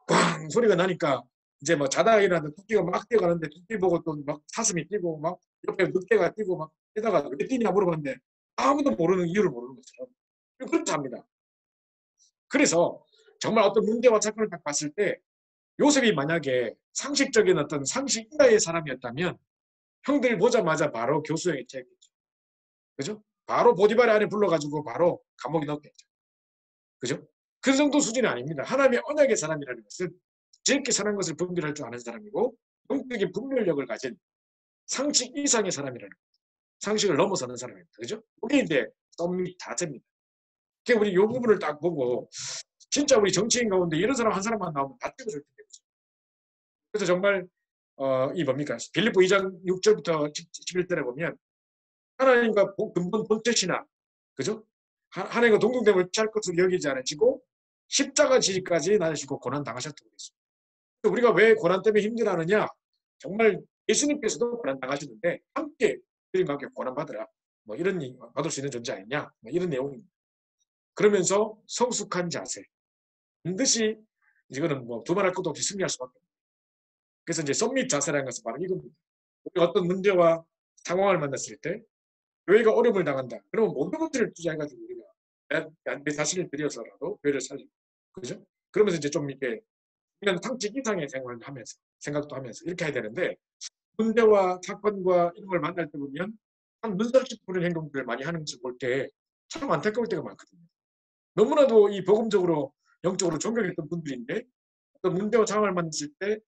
꽝 소리가 나니까 이제 뭐 자다가 일어났는데 토끼가 막 뛰어가는데 토끼 보고 또 막 사슴이 뛰고 막 옆에 늑대가 뛰고 막 뛰다가 왜 뛰냐 물어봤는데 아무도 모르는 이유를 모르는 것처럼 그렇다 합니다. 그래서 정말 어떤 문제와 사건을 딱 봤을 때 요셉이 만약에 상식적인 어떤 상식 이하의 사람이었다면 형들 보자마자 바로 교수형에 처했겠죠. 그죠? 바로 보디발의 안에 불러가지고 바로 감옥에 넣겠죠. 그죠? 그 정도 수준이 아닙니다. 하나님의 언약의 사람이라는 것은 지극히 선한 것을 분별할 줄 아는 사람이고 영적인 분별력을 가진 상식 이상의 사람이라는 거예요. 상식을 넘어서는 사람입니다. 그죠? 그게 이제 썸밋 자체입니다. 그러니까 우리 이 부분을 딱 보고 진짜 우리 정치인 가운데 이런 사람 한 사람만 나오면 다 찍어줄 텐데. 그래서 정말 이 뭡니까? 빌립보 2장 6절부터 11절에 보면 하나님과 근본 본체 신앙, 그죠? 하나님과 동등됨을 취할 것으로 여기지 않으시고 십자가 지기까지 나으시고 고난 당하셨다고 그랬습니다. 우리가 왜 고난 때문에 힘들어하느냐? 정말 예수님께서도 고난 당하시는데 함께 우리과 함께 고난 받으라. 뭐 이런 받을 수 있는 존재 아니냐? 뭐 이런 내용입니다. 그러면서 성숙한 자세, 반드시 이거는 뭐 두말할 것도 없이 승리할 수밖에 없습니다. 그래서 이제 썸밋 자세라는 것은 바로 이겁니다. 우리가 어떤 문제와 상황을 만났을 때 교회가 어려움을 당한다. 그러면 모든 것들을 투자해가지고 우리가 내 자신을 들여서라도 교회를 살리고, 그죠? 그러면서 이제 좀 이렇게 그냥 상식 이상의 생활을 하면서 생각도 하면서 이렇게 해야 되는데 문제와 사건과 이런 걸 만날 때 보면 참 눈살집 부는 행동들을 많이 하는 것을 볼 때 참 안타까울 때가 많거든요. 너무나도 이 복음적으로 영적으로 존경했던 분들인데 어떤 문제와 상황을 만났을 때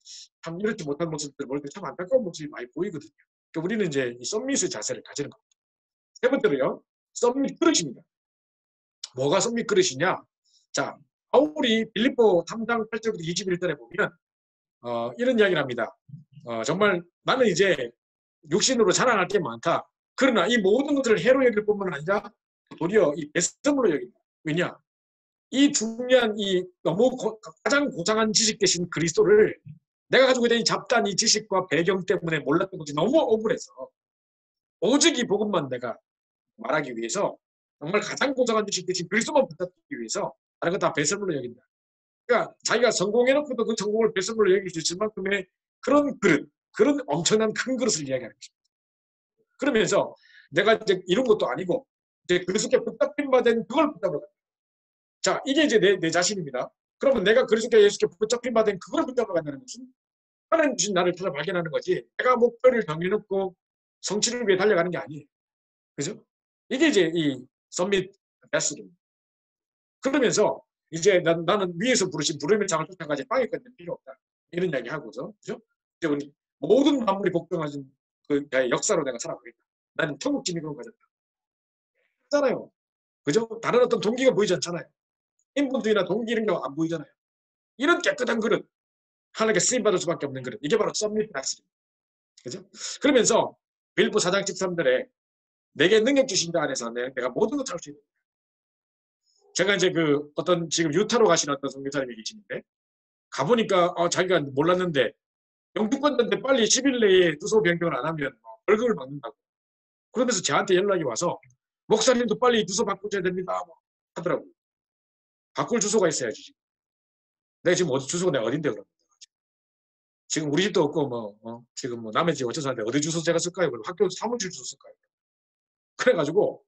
참 이렇지 못한 모습들을 볼 때 참 안타까운 모습이 많이 보이거든요. 그러니까 우리는 이제 이 썸밋의 자세를 가지는 겁니다. 세 번째로요, 썸밋 그릇입니다. 뭐가 썸밋 그릇이냐? 자, 바울이 빌립보 3장 8절부터 21절에 보면 이런 이야기를 합니다. 정말 나는 이제 육신으로 자랑할 게 많다. 그러나 이 모든 것들을 해로 여길 뿐만 아니라 도리어 이 배설물로 여긴다. 왜냐? 이 중요한 이 너무 가장 고상한 지식 대신 그리스도를 내가 가지고 있는 이 잡다한 이 지식과 배경 때문에 몰랐던 것이 너무 억울해서 오직 이 복음만 내가 말하기 위해서 정말 가장 고상한 지식 대신 그리스도만 붙잡기 위해서 다른 거 다 배설물로 여긴다. 그러니까 자기가 성공해놓고도 그 성공을 배설물로 여길 수 있을 만큼의 그런 그릇, 그런 엄청난 큰 그릇을 이야기하는 것입니다. 그러면서 내가 이제 이런 것도 아니고 이제 그리스도께 붙잡힌 바 된 그걸 붙잡으러 간다. 자, 이게 이제 내 자신입니다. 그러면 내가 그리스도께 예수께 붙잡힌 바 된 그걸 붙잡으러 간다는 것은 하나님 주신 나를 찾아 발견하는 거지 내가 목표를 정해놓고 성취를 위해 달려가는 게 아니에요. 그죠? 이게 이제 이 썸밋 베스트입니다. 그러면서 이제 나는 위에서 부르신 부름의 장을 쫓아가지 빵에까지 필요 없다. 이런 이야기 하고서, 그죠? 이제 우리 모든 만물이 복종하신 그 역사로 내가 살아가겠다. 난 천국 진입을 가졌다. 잖아요. 그죠? 다른 어떤 동기가 보이지 않잖아요. 인본주의나 동기 이런 게 안 보이잖아요. 이런 깨끗한 그릇, 하나님께 쓰임받을 수밖에 없는 그릇. 이게 바로 썸밋 다스림. 그죠? 그러면서 빌립보 4장 13절에 내게 능력 주신 자 안에서 내가 모든 것을 할 수 있다. 제가 이제 그 어떤 지금 유타로 가신 어떤 선교사님이 계시는데 가보니까 자기가 몰랐는데 영주권자인데 빨리 10일 내에 주소 변경을 안 하면 벌금을 받는다고. 그러면서 저한테 연락이 와서 목사님도 빨리 주소 바꾸셔야 됩니다. 하더라고요. 바꿀 주소가 있어야지. 내가 지금 주소가 내가 어딘데 그러면. 지금 우리 집도 없고 지금 남의 집 어쩌서 사는데 어디 주소 제가 쓸까요? 그럼 학교 사무실 주소 쓸까요? 그래가지고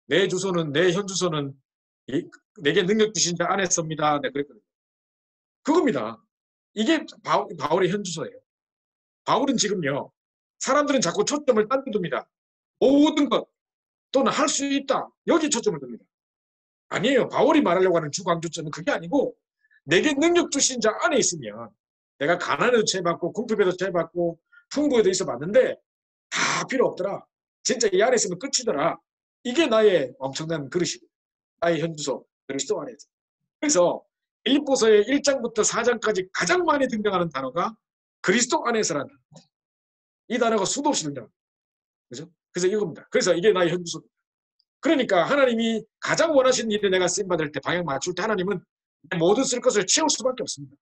내 주소는 내 현 주소는 내게 능력 주신 자 안에 씁니다. 네, 그랬거든요. 그겁니다. 이게 바울의 현 주소예요. 바울은 지금요. 사람들은 자꾸 초점을 딴 데 둡니다. 모든 것 또는 할 수 있다. 여기 초점을 둡니다. 아니에요. 바울이 말하려고 하는 주광주점은 그게 아니고 내게 능력 주신 자 안에 있으면 내가 가난에도 채받고 궁핍에도 채받고 풍부에도 있어봤는데 다 필요 없더라. 진짜 이 안에 있으면 끝이더라. 이게 나의 엄청난 그릇이고 나의 현주소 그리스도 안에서. 그래서 빌립보서의 1장부터 4장까지 가장 많이 등장하는 단어가 그리스도 안에서라는 단어. 이 단어가 수도 없이 등장합니다. 그죠? 그래서 이겁니다. 그래서 이게 나의 현주소입니다. 그러니까 하나님이 가장 원하시는 일에 내가 쓰임받을 때 방향 맞출 때 하나님은 내 모든 쓸 것을 채울 수밖에 없습니다.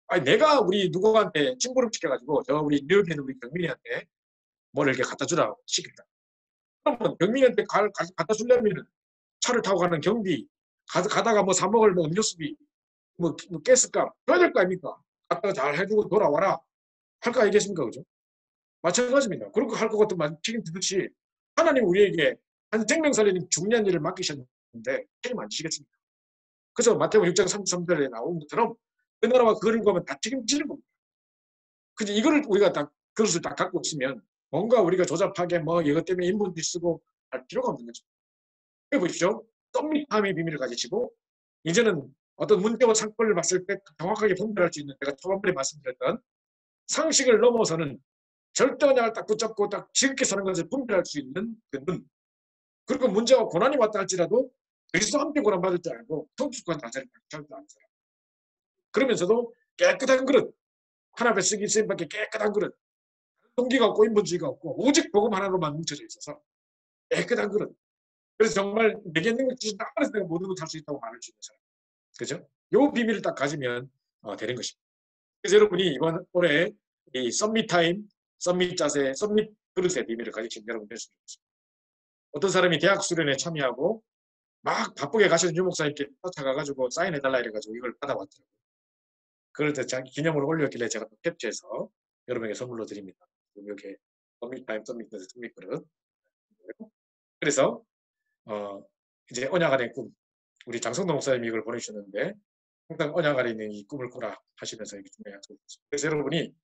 아니, 내가 우리 누구한테 친구를 시켜가지고 저 우리 뉴욕에 있는 우리 경민이한테 뭘 이렇게 갖다 주라고 시킵니다. 그러면 경민이한테 갖다 주려면 차를 타고 가는 경비, 가다가 뭐 사 먹을 뭐 음료수비, 뭐 가스값 줘야 될 거 아닙니까? 갖다가 잘 해주고 돌아와라 할 거 아니겠습니까? 그죠? 마찬가지입니다. 그렇게 할 것 같으면 책임지듯이 하나님 우리에게 한 생명 살리는 중요한 일을 맡기셨는데 책임 안 지시겠습니까? 그래서 마태복음 6장 33절에 나온 것처럼 그 나라와 그를 구하면 다 책임지는 겁니다. 근데 이거를 우리가 딱 그릇을 딱 갖고 있으면 뭔가 우리가 조잡하게 뭐 이것 때문에 인본주의 쓰고 할 필요가 없는 거죠. 여기 보십시오. 썸밋함의 비밀을 가지시고 이제는 어떤 문제와 상권을 봤을 때 정확하게 분별할 수 있는 제가 초반에 말씀드렸던 상식을 넘어서는 절대 언약을 딱 붙잡고 딱 지극히 사는 것을 분별할 수 있는 그 눈. 그리고 문제와 고난이 왔다 할지라도 그리스도 함께 고난받을 줄 알고 성숙한 자세를 절대 안 살아. 그러면서도 깨끗한 그릇, 하나 앞에 쓰기 쓰임밖에 깨끗한 그릇, 동기가 없고 인본주의가 없고 오직 복음 하나로만 뭉쳐져 있어서 깨끗한 그릇. 그래서 정말 내게 능력 주신 나 안에서 내가 모든 걸 할 수 있다고 말할 수 있는 사람. 그죠? 요 비밀을 딱 가지면 되는 것입니다. 그래서 여러분이 이번 올해 이 썸밋 타임, 썸밋 자세, 썸밋 그릇의 비밀을 가지신 여러분 되셨으면 좋겠습니다. 어떤 사람이 대학 수련회 참여하고 막 바쁘게 가시는 유목사님께 쫓아가가지고 사인해달라 이래가지고 이걸 받아왔더라고요. 그럴 때 자기 기념으로 올렸길래 제가 또 캡처해서 여러분에게 선물로 드립니다. 이렇게 썸밋 타임, 썸밋 그릇. 그래서 이제 언약 안의 꿈, 우리 장성도 목사님이 이걸 보내주셨는데 항상 언약 안에 있는 이 꿈을 꾸라 하시면서 이렇게 준비하셨습니다. 그래서 여러분이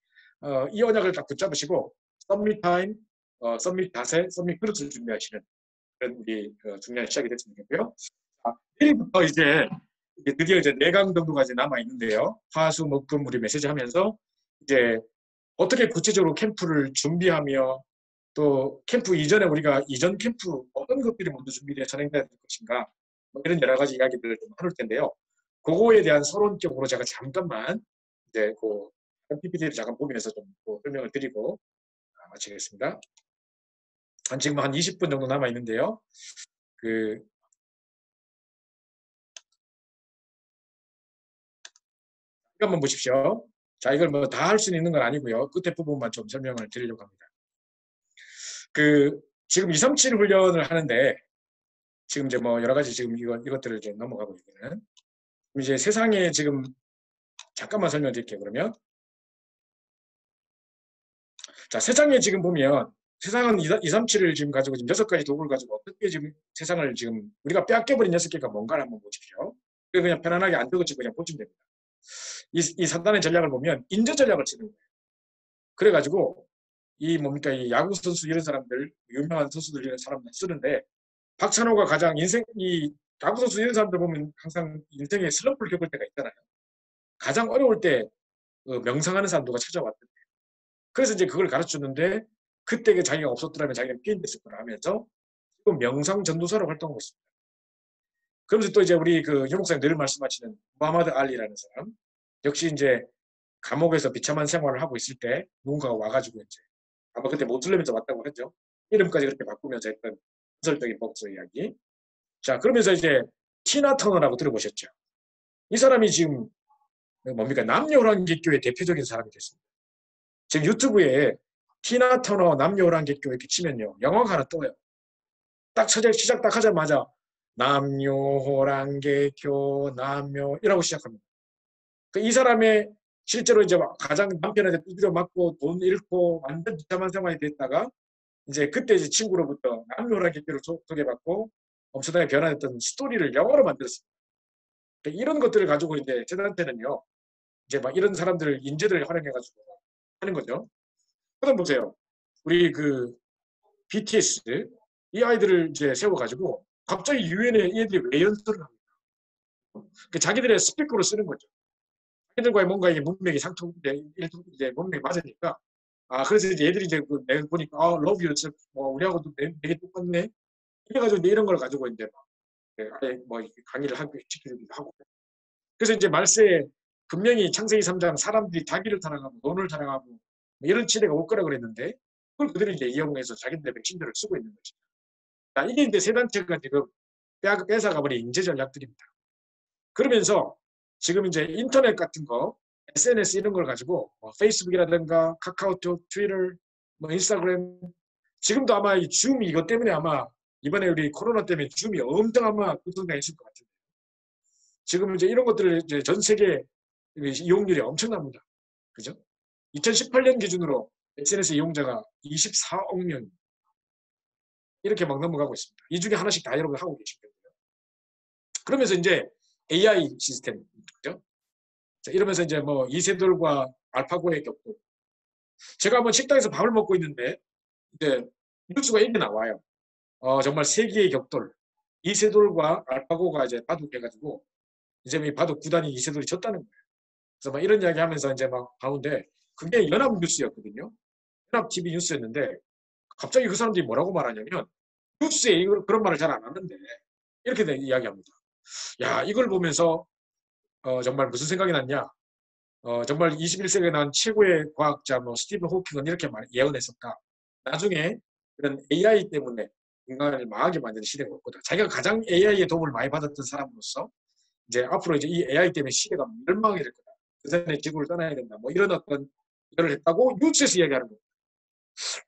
이 언약을 딱 붙잡으시고 썸밋 타임, 썸밋 자세, 썸밋 그릇을 준비하시는 그런 우리 중요한 시작이 됐으면 좋겠고요. 내일부터 이제 드디어 이제 4강 정도가 이제 남아 있는데요. 화수 목금 우리 메시지 하면서 이제 어떻게 구체적으로 캠프를 준비하며 또 캠프 이전에 우리가 이전 캠프 어떤 것들이 먼저 준비되어 진행돼야 될 것인가 뭐 이런 여러 가지 이야기들을 좀 해볼 텐데요. 그거에 대한 서론적으로 제가 잠깐만 이제 그 PPT를 잠깐 보면서 좀 설명을 드리고 마치겠습니다. 지금 한 20분 정도 남아 있는데요. 이거 한번 보십시오. 자, 이걸 뭐 다 할 수 있는 건 아니고요. 끝에 부분만 좀 설명을 드리려고 합니다. 지금 237 훈련을 하는데 지금 이제 뭐 여러 가지 지금 이것들을 좀 넘어가고 있는. 이제 세상에 지금 잠깐만 설명드릴게요. 그러면 자, 세상에 지금 보면 세상은 237을 지금 가지고 지금 6가지 도구를 가지고 어떻게 지금 세상을 지금 우리가 빼앗겨버린 6개가 뭔가를 한번 보십시오. 그냥 편안하게 안 적어지고 그냥 보시면 됩니다. 이 사단의 전략을 보면 인재 전략을 쓰는 거예요. 그래가지고 이 뭡니까 이 야구 선수 이런 사람들 유명한 선수들 이런 사람들 쓰는데 박찬호가 가장 이 야구 선수 이런 사람들 보면 항상 인생에 슬럼프를 겪을 때가 있잖아요. 가장 어려울 때 명상하는 사람 누가 찾아왔던데. 그래서 이제 그걸 가르쳤는데 그때 자기가 없었더라면 자기는 피해됐을 거라 하면서 지금 명상 전도사로 활동하고 있습니다. 그러면서 또 이제 우리 그 유목사님 늘 말씀하시는 무하마드 알리라는 사람 역시 이제 감옥에서 비참한 생활을 하고 있을 때 누군가가 와가지고 이제 아마 그때 모슬렘에서 왔다고 하죠. 이름까지 그렇게 바꾸면서 했던 전설적인 복서 이야기. 자, 그러면서 이제 티나 터너라고 들어보셨죠? 이 사람이 지금 뭡니까? 남녀호랑객교의 대표적인 사람이 됐습니다. 지금 유튜브에 티나 터너 남녀호랑객교 이렇게 치면요. 영화가 하나 떠요. 딱 시작 딱 하자마자 남녀호랑객교 이라고 시작합니다. 이 사람의 실제로 이제 가장 남편한테 두드려 맞고 돈 잃고 완전 비참한 생활이 됐다가 이제 그때 이제 친구로부터 남녀호랑객교를 소개받고 엄청나게 변화했던 스토리를 영화로 만들었습니다. 이런 것들을 가지고 이제 재단체는요, 이제 막 이런 사람들 인재들을 활용해가지고 하는 거죠. 그럼 보세요. 우리 그 BTS 이 아이들을 이제 세워가지고 갑자기 유엔에 이 애들이 왜 연설을 합니까? 자기들의 스피커로 쓰는 거죠. 자기들과의 뭔가 이게 문맥이 이제 문맥이 맞으니까 그래서 이제 애들이 이제 내가 보니까 love yourself 우리하고도 되게 똑같네. 이래가지고 이제 이런 걸 가지고 이제 막 아예 뭐 강의를 시키기도 하고. 그래서 이제 말세에 분명히 창세기 3장 사람들이 자기를 타락하고 돈을 타락하고 이런 시대가 올 거라 그랬는데 그걸 그들이 이제 이용해서 자기들의 백신들을 쓰고 있는 거죠. 자, 이게 이제 세 단체가 지금 뺏어가버린 인재 전략들입니다. 그러면서 지금 이제 인터넷 같은 거, SNS 이런 걸 가지고 페이스북이라든가 카카오톡, 트위터, 인스타그램 지금도 아마 이 줌이 이것 때문에 아마 이번에 우리 코로나 때문에 줌이 엄청 아마 급성장했을 것 같은데 지금 이제 이런 것들을 이제 전 세계 이용률이 엄청납니다. 그죠? 2018년 기준으로 SNS 이용자가 24억 명 이렇게 막 넘어가고 있습니다. 이 중에 하나씩 다 여러분 하고 계실 거예요. 그러면서 이제 AI 시스템, 그죠? 자, 이러면서 이제 뭐 이세돌과 알파고의 격돌. 제가 한번 식당에서 밥을 먹고 있는데 이제 뉴스가 이렇게 나와요. 정말 세기의 격돌. 이세돌과 알파고가 이제 바둑해가지고 이제 이 바둑 구단이 이세돌이 졌다는 거예요. 그래서 막 이런 이야기 하면서 이제 막 가운데 그게 연합뉴스였거든요. 연합TV 뉴스였는데 갑자기 그 사람들이 뭐라고 말하냐면 뉴스에 이걸 그런 말을 잘 안 하는데 이렇게 이야기합니다. 야, 이걸 보면서 정말 무슨 생각이 났냐? 정말 21세기에 난 최고의 과학자 스티븐 호킹은 이렇게 예언했었다. 나중에 그런 AI 때문에 인간을 망하게 만드는 시대가 올 거다. 자기가 가장 AI의 도움을 많이 받았던 사람으로서 이제 앞으로 이제 이 AI 때문에 시대가 멸망하게 될 거다. 그 전에 지구를 떠나야 된다. 뭐 이런 어떤 일을 했다고 뉴스에서 이야기하는 거예요.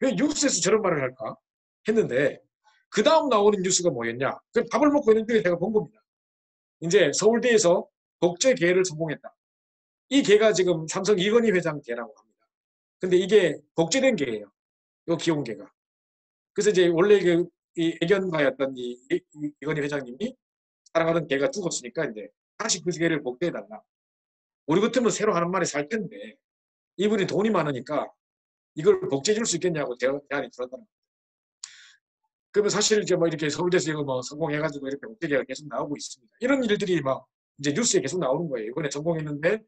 왜 뉴스에서 저런 말을 할까? 했는데 그 다음 나오는 뉴스가 뭐였냐? 밥을 먹고 있는 중에 제가 본 겁니다. 이제 서울대에서 복제계를 성공했다. 이 개가 지금 삼성 이건희 회장 개라고 합니다. 근데 이게 복제된 개예요. 이 귀여운 개가. 그래서 이제 원래 이 애견가였던 이건희 회장님이 사랑하던 개가 죽었으니까 이제 다시 그 개를 복제해달라. 우리 같으면 새로 하는 말이 살 텐데 이분이 돈이 많으니까 이걸 복제해 줄 수 있겠냐고 제안이 들었다는 거예요. 그러면 사실 이제 뭐 이렇게 서울대에서 이거 뭐 성공해가지고 이렇게 복제계가 계속 나오고 있습니다. 이런 일들이 막 이제 뉴스에 계속 나오는 거예요. 이번에 성공했는데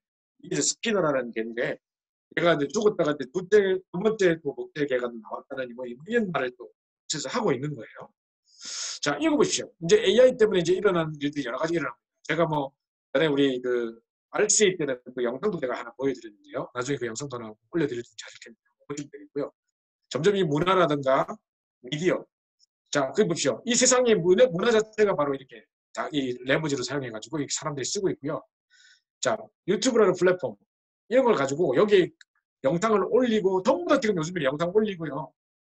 이게 스피너라는 개인데 걔가 이제 죽었다가 이제 두 번째 또 복제계가 나왔다는 뭐 이런 말을 또 그래서 하고 있는 거예요. 자, 이거 보십시오. 이제 AI 때문에 이제 일어나는 일들이 여러 가지 일어납니다. 제가 뭐 전에 우리 그 RCA 때는 그 영상도 제가 하나 보여드렸는데요. 나중에 그 영상도 하나 올려드릴지 하실 텐데 보시면 되겠고요. 점점 이 문화라든가 미디어 자, 그 보십시오. 이 세상의 문화 자체가 바로 이렇게 이 레버지를 사용해가지고 사람들이 쓰고 있고요. 자, 유튜브라는 플랫폼 이런 걸 가지고 여기 영상을 올리고 전부 다 지금 요즘에 영상 올리고요.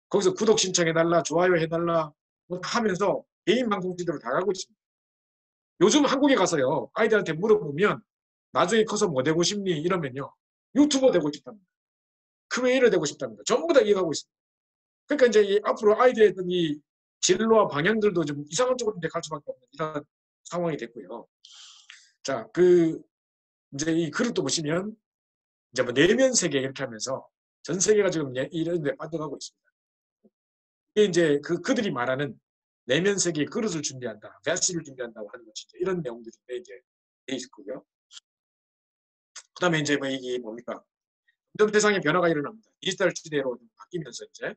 거기서 구독 신청해달라, 좋아요 해달라 뭐 하면서 개인 방송지대로 다 가고 있습니다. 요즘 한국에 가서요. 아이들한테 물어보면 나중에 커서 뭐 되고 싶니? 이러면요. 유튜버 되고 싶답니다. 크리에이터 되고 싶답니다. 전부 다 이해가고 있습니다. 그러니까 이제 앞으로 아이들의 이 진로와 방향들도 좀 이상한 쪽으로 갈 수밖에 없는 이런 상황이 됐고요. 자, 이제 이 글을 또 보시면 이제 뭐 내면 세계 이렇게 하면서 전 세계가 지금 이런 데 빠져가고 있습니다. 이게 이제 그들이 말하는 내면 세계의 그릇을 준비한다, 베스를 준비한다고 하는 것이 이런 내용들인데 이제 돼 있고요. 그다음에 이제 뭐 이게 뭡니까? 점점 세상의 변화가 일어납니다. 디지털 시대로 바뀌면서 이제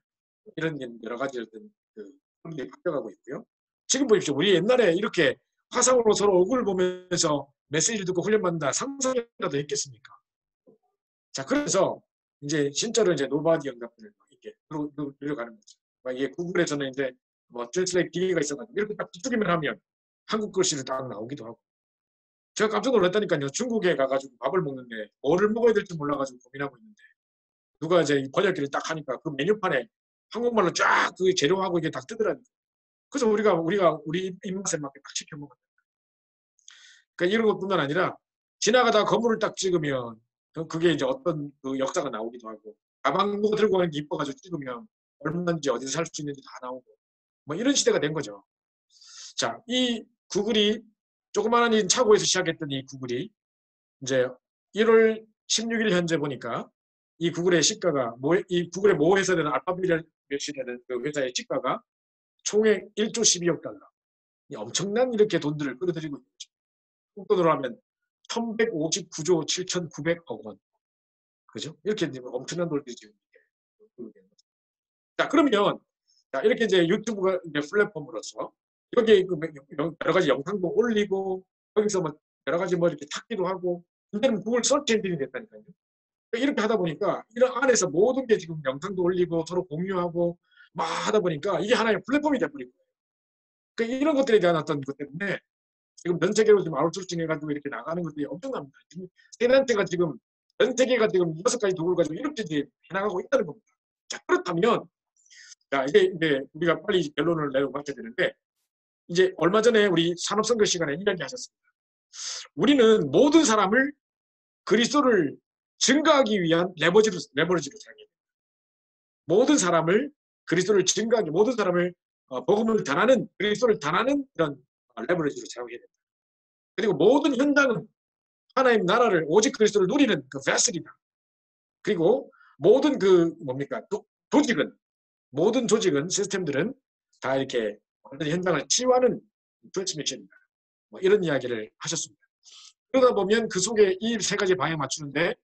이런 여러 가지 어떤 그 흐름이 바뀌어가고 있고요. 지금 보십시오. 우리 옛날에 이렇게 화상으로 서로 얼굴 보면서 메시지를 듣고 훈련받는다 상상이라도 했겠습니까? 자, 그래서 이제 진짜로 이제 노바디 응답들을 이렇게 들어가는 거죠. 이게 구글에서는 이제 뭐 트랜스레이트 기계가 있어가지고 이렇게 딱 뒤쪽에만 하면 한국 글씨로 딱 나오기도 하고. 제가 깜짝 놀랐다니까요. 중국에 가가지고 밥을 먹는데 뭐를 먹어야 될지 몰라가지고 고민하고 있는데 누가 이제 번역기를 딱 하니까 그 메뉴판에 한국말로 쫙 그 재료하고 이게 딱 뜨더라고요. 그래서 우리가 우리 입맛에 맞게 딱 시켜 먹었어요. 그러니까 이런 것뿐만 아니라 지나가다 건물을 딱 찍으면 그게 이제 어떤 그 역사가 나오기도 하고 가방 들고 가는 게 이뻐가지고 찍으면 얼마인지 어디서 살 수 있는지 다 나오고 뭐 이런 시대가 된 거죠. 자, 이 구글이 조그마한 이 차고에서 시작했던 이 구글이 이제 1월 16일 현재 보니까 이 구글의 시가가 이 구글의 모 회사되는 알파벳이라는 그 회사의 시가가 총액 1조 12억 달러. 엄청난 이렇게 돈들을 끌어들이고 있는 거죠. 돈으로 하면 1159조 7,900억 원. 그죠? 이렇게 엄청난 돈들이 지금 이렇게. 자, 그러면 자, 이렇게 이제 유튜브가 이제 플랫폼으로서 여기 여러 가지 영상도 올리고 거기서 뭐 여러 가지 뭐 이렇게 찾기도 하고 이제는 구글 서치 엔진이 됐다니까요. 이렇게 하다 보니까 이런 안에서 모든 게 지금 영상도 올리고 서로 공유하고 막 하다 보니까 이게 하나의 플랫폼이 돼버리고 그러니까 이런 것들에 대한 어떤 것 때문에 지금 전 세계로 지금 아웃소싱 해가지고 이렇게 나가는 것들이 엄청납니다. 지금 세단체가 지금 전 세계가 지금 6가지 도구를 가지고 이렇게 이제 해나가고 있다는 겁니다. 자, 그렇다면 자, 이제 우리가 빨리 결론을 내고 맞춰야 되는데 이제 얼마 전에 우리 산업선거 시간에 이야기하셨습니다. 우리는 모든 사람을 그리스도를 증거하기 위한 레버리지로 사용해야 됩니다. 모든 사람을 그리스도를 증거하기, 모든 사람을 복음을 전하는 그리스도를 전하는 그런 레버리지로 사용해야 됩니다. 그리고 모든 현장은 하나님 나라를 오직 그리스도를 누리는 그 베슬이다. 그리고 모든 그 뭡니까 조직은 모든 조직은 시스템들은 다 이렇게 현장을 치유하는 트랜스미션입니다. 뭐 이런 이야기를 하셨습니다. 그러다 보면 그 속에 이 세 가지 방향 맞추는데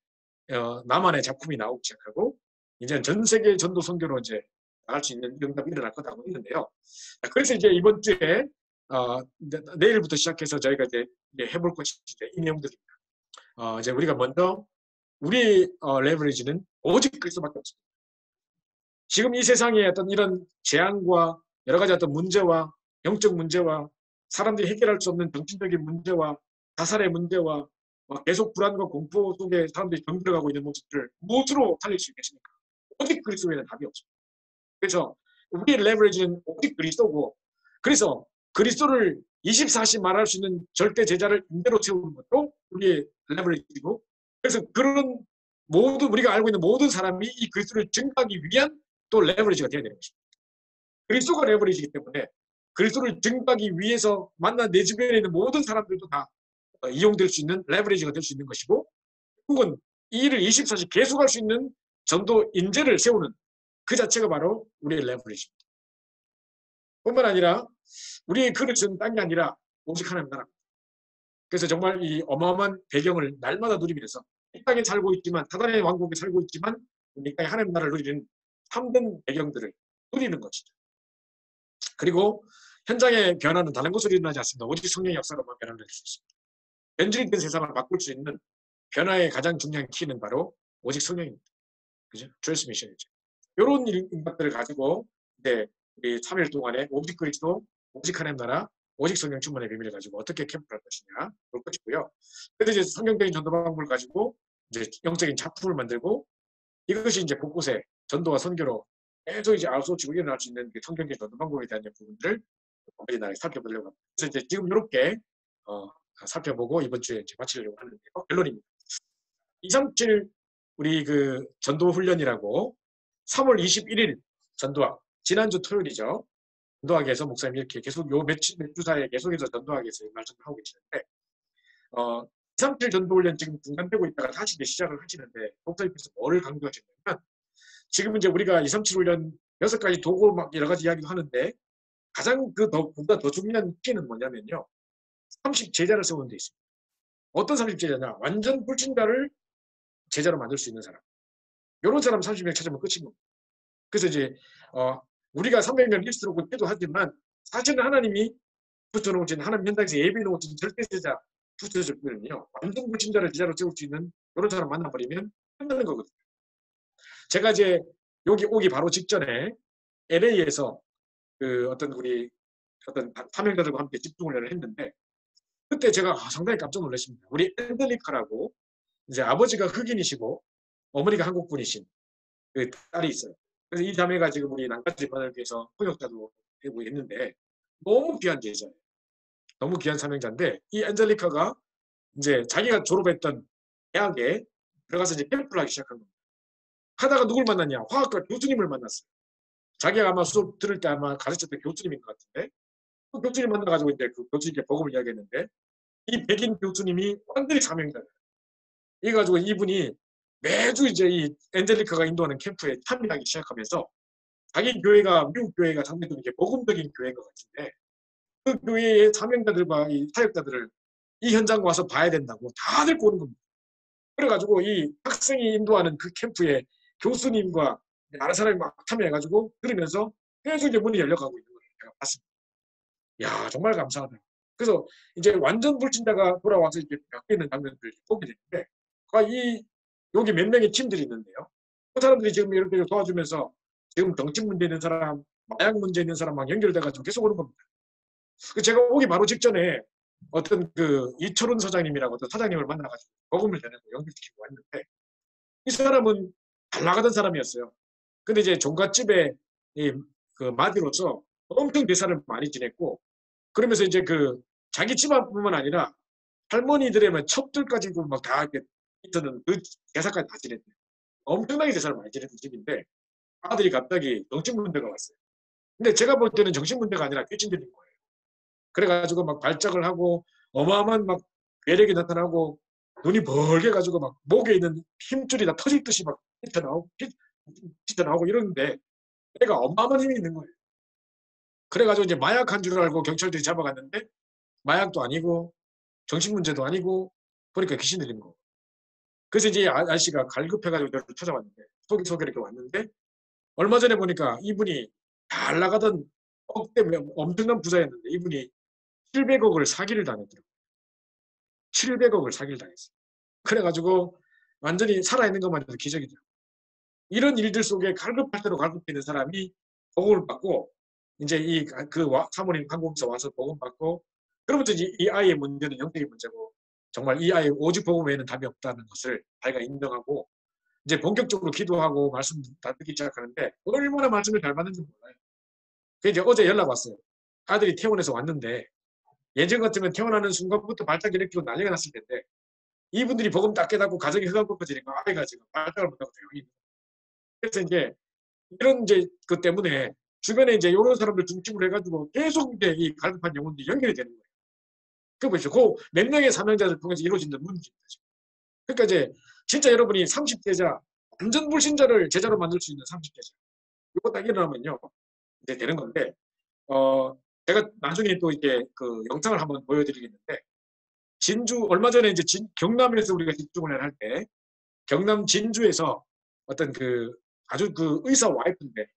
나만의 작품이 나오기 시작하고 이제 전 세계 전도 선교로 이제 나갈 수 있는 응답이 일어날 거라고 있는데요. 그래서 이제 이번 주에 내일부터 시작해서 저희가 이제 해볼 것이 이제 이 내용들입니다. 이제 우리가 먼저 우리 레버리지는 오직 그리스도밖에 없습니다. 지금 이 세상에 어떤 이런 재앙과 여러 가지 어떤 문제와 영적 문제와 사람들이 해결할 수 없는 정신적인 문제와 자살의 문제와 계속 불안과 공포 속에 사람들이 병들어가고 있는 모습들을 무엇으로 살릴 수 있겠습니까? 오직 그리스도 외에는 답이 없습니다. 그래서 우리의 레버리지는 오직 그리스도고 그래서 그리스도를 24시 말할 수 있는 절대 제자를 임대로 채우는 것도 우리의 레버리지고 그래서 그런 모든 우리가 알고 있는 모든 사람이 이 그리스도를 증거하기 위한 또 레버리지가 되어야 되는 것입니다. 그리스도가 레버리지이기 때문에 그리스도를 증거하기 위해서 만난 내 주변에 있는 모든 사람들도 다 이용될 수 있는 레버리지가 될 수 있는 것이고 혹은 이 일을 24시 계속할 수 있는 전도 인재를 세우는 그 자체가 바로 우리의 레버리지입니다. 뿐만 아니라 우리의 그릇은 딴 게 아니라 오직 하나님 나라입니다. 그래서 정말 이 어마어마한 배경을 날마다 누리면서 이 땅에 살고 있지만 사단의 왕국에 살고 있지만 이 땅에 하나님 나라를 누리는 참된 배경들을 누리는 것이죠. 그리고 현장의 변화는 다른 것으로 일어나지 않습니다. 오직 성령의 역사로만 변화를 낼 수 있습니다. 변질된 세상을 바꿀 수 있는 변화의 가장 중요한 키는 바로 오직 성령입니다. 그죠? 트랜스미션이죠. 이런 인격들을 가지고 이제 우리 3일 동안에 오직 그리스도, 오직 하나님 나라, 오직 성령 충만의 비밀을 가지고 어떻게 캠프를 할 것이냐 볼 것이고요. 그래서 이제 성경적인 전도 방법을 가지고 이제 영적인 작품을 만들고 이것이 이제 곳곳에 전도와 선교로 계속 이제 아웃소치고 일어날 수 있는 성경적인 전도 방법에 대한 부분들을 어린아이 살펴보려고 합니다. 그래서 이제 지금 이렇게 살펴보고 이번 주에 이제 마치려고 하는데요. 결론입니다. 237 우리 그 전도 훈련이라고 3월 21일 전도학 지난주 토요일이죠. 전도학에서 목사님이 이렇게 계속 요 몇 주 사이에 계속해서 전도학에서 말씀을 하고 계시는데 237 전도 훈련 지금 중단되고 있다가 다시 이제 시작을 하시는데 목사님께서 뭐를 강조하셨냐면 지금 이제 우리가 237 훈련 6가지 도구 막 여러 가지 이야기도 하는데 가장 보다 더 중요한 키는 뭐냐면요. 30제자를 세우는 데 있습니다. 어떤 30제자냐? 완전 불신자를 제자로 만들 수 있는 사람. 이런 사람 30명 찾으면 끝인 겁니다. 그래서 이제 우리가 300년 리스트로 기도하지만 사실은 하나님이 붙여놓으신 하나님 현장에서 예비해 놓으신 절대제자 붙여줬거든요. 완전 불신자를 제자로 세울 수 있는 이런 사람 만나버리면 끝나는 거거든요. 제가 이제 여기 오기 바로 직전에 LA에서 그 어떤 사명자들과 함께 집중훈련을 했는데 그때 제가 상당히 깜짝 놀랐습니다. 우리 앤들리카라고 이제 아버지가 흑인이시고 어머니가 한국분이신 그 딸이 있어요. 그래서 이 자매가 지금 우리 난가지 번역에서 통역자도 되고 있는데 너무 귀한 제자예요. 너무 귀한 사명자인데 이 앤젤리카가 이제 자기가 졸업했던 대학에 들어가서 이제 캠프를 하기 시작한 겁니다. 하다가 누굴 만났냐? 화학과 교수님을 만났어요. 자기가 아마 수업 들을 때 아마 가르쳤던 교수님인 것 같은데 그 교수님 만나가지고 이제 그 교수님께 복음을 이야기했는데 이 백인 교수님이 완전히 사명자예요. 이래가지고 이분이 매주 이제 이 앤젤리카가 인도하는 캠프에 참여하기 시작하면서 자기 교회가 미국 교회가 상당히 좀 이렇게 복음적인 교회인 것 같은데 그 교회의 사명자들과 이 사역자들을 이 현장 와서 봐야 된다고 다들 꼬는 겁니다. 그래가지고 이 학생이 인도하는 그 캠프에 교수님과 여러 사람이 막 참여해가지고 들으면서 계속 이제 문이 열려가고 있는 거예요. 제가 봤습니다. 야 정말 감사하다. 그래서 이제 완전 불신자가 돌아와서 이제 바뀌는 장면들을 보게 되는데 여기 몇 명의 팀들이 있는데요. 그 사람들이 지금 이렇게 도와주면서 지금 정치 문제 있는 사람, 마약 문제 있는 사람만 연결돼가지고 계속 오는 겁니다. 제가 오기 바로 직전에 어떤 그 이철훈 사장님이라고 어떤 사장님을 만나가지고 복음을 전하고 연결시키고 왔는데 이 사람은 잘 나가던 사람이었어요. 근데 이제 종갓집에 그 마디로서 엄청 대사를 많이 지냈고 그러면서 이제 그 자기 집안뿐만 아니라 할머니들의 첩들까지도 막 다 이렇게 있던 그 대사까지 다 지냈대요. 엄청나게 대사를 많이 지냈던 집인데 아들이 갑자기 정신문제가 왔어요. 근데 제가 볼 때는 정신문제가 아니라 귀신들인 거예요. 그래가지고 막 발작을 하고 어마어마한 막 괴력이 나타나고 눈이 벌게 가지고 막 목에 있는 힘줄이 다 터질 듯이 막 튀어나오고 이러는데 애가 어마어마한 힘이 있는 거예요. 그래가지고 이제 마약한 줄 알고 경찰들이 잡아갔는데 마약도 아니고 정신문제도 아니고 보니까 귀신 들린 거. 그래서 이제 아저씨가 갈급해가지고 저를 찾아왔는데 소개를 이렇게 왔는데 얼마 전에 보니까 이분이 잘 나가던 엄청난 부자였는데 이분이 700억을 사기를 당했더라고요. 700억을 사기를 당했어요. 그래가지고 완전히 살아있는 것만 해도 기적이더라고요. 이런 일들 속에 갈급할 대로 갈급해 있는 사람이 복음을 받고 이제 그 사모님 한국에서 와서 복음 받고 그러면서 이 아이의 문제는 영적인 문제고 정말 이 아이 오직 복음 외에는 답이 없다는 것을 아이가 인정하고 이제 본격적으로 기도하고 말씀 다 듣기 시작하는데 얼마나 말씀을 잘 받는지 몰라요. 그 이제 어제 연락 왔어요. 아들이 퇴원해서 왔는데 예전 같으면 태어나는 순간부터 발작 일으키고 난리가 났을 텐데 이분들이 복음 딱 깨닫고 가정이 흑암꺾어지니까 아이가 지금 발작을 못하고 조용히. 그래서 이제 이런 이제 그 때문에 주변에 이제 이런 사람들 중심으로 해가지고 계속 이제 이 갈급한 영혼들이 연결이 되는 거예요. 그 보시죠. 그 몇 명의 사명자를 통해서 이루어진다는 문제입니다. 그러니까 이제 진짜 여러분이 30제자 완전 불신자를 제자로 만들 수 있는 30제자 이거 딱 일어나면요 이제 되는 건데 제가 나중에 또 이제 그 영상을 한번 보여드리겠는데 진주 얼마 전에 이제 경남에서 우리가 집중을 할 때 경남 진주에서 어떤 그 아주 그 의사 와이프인데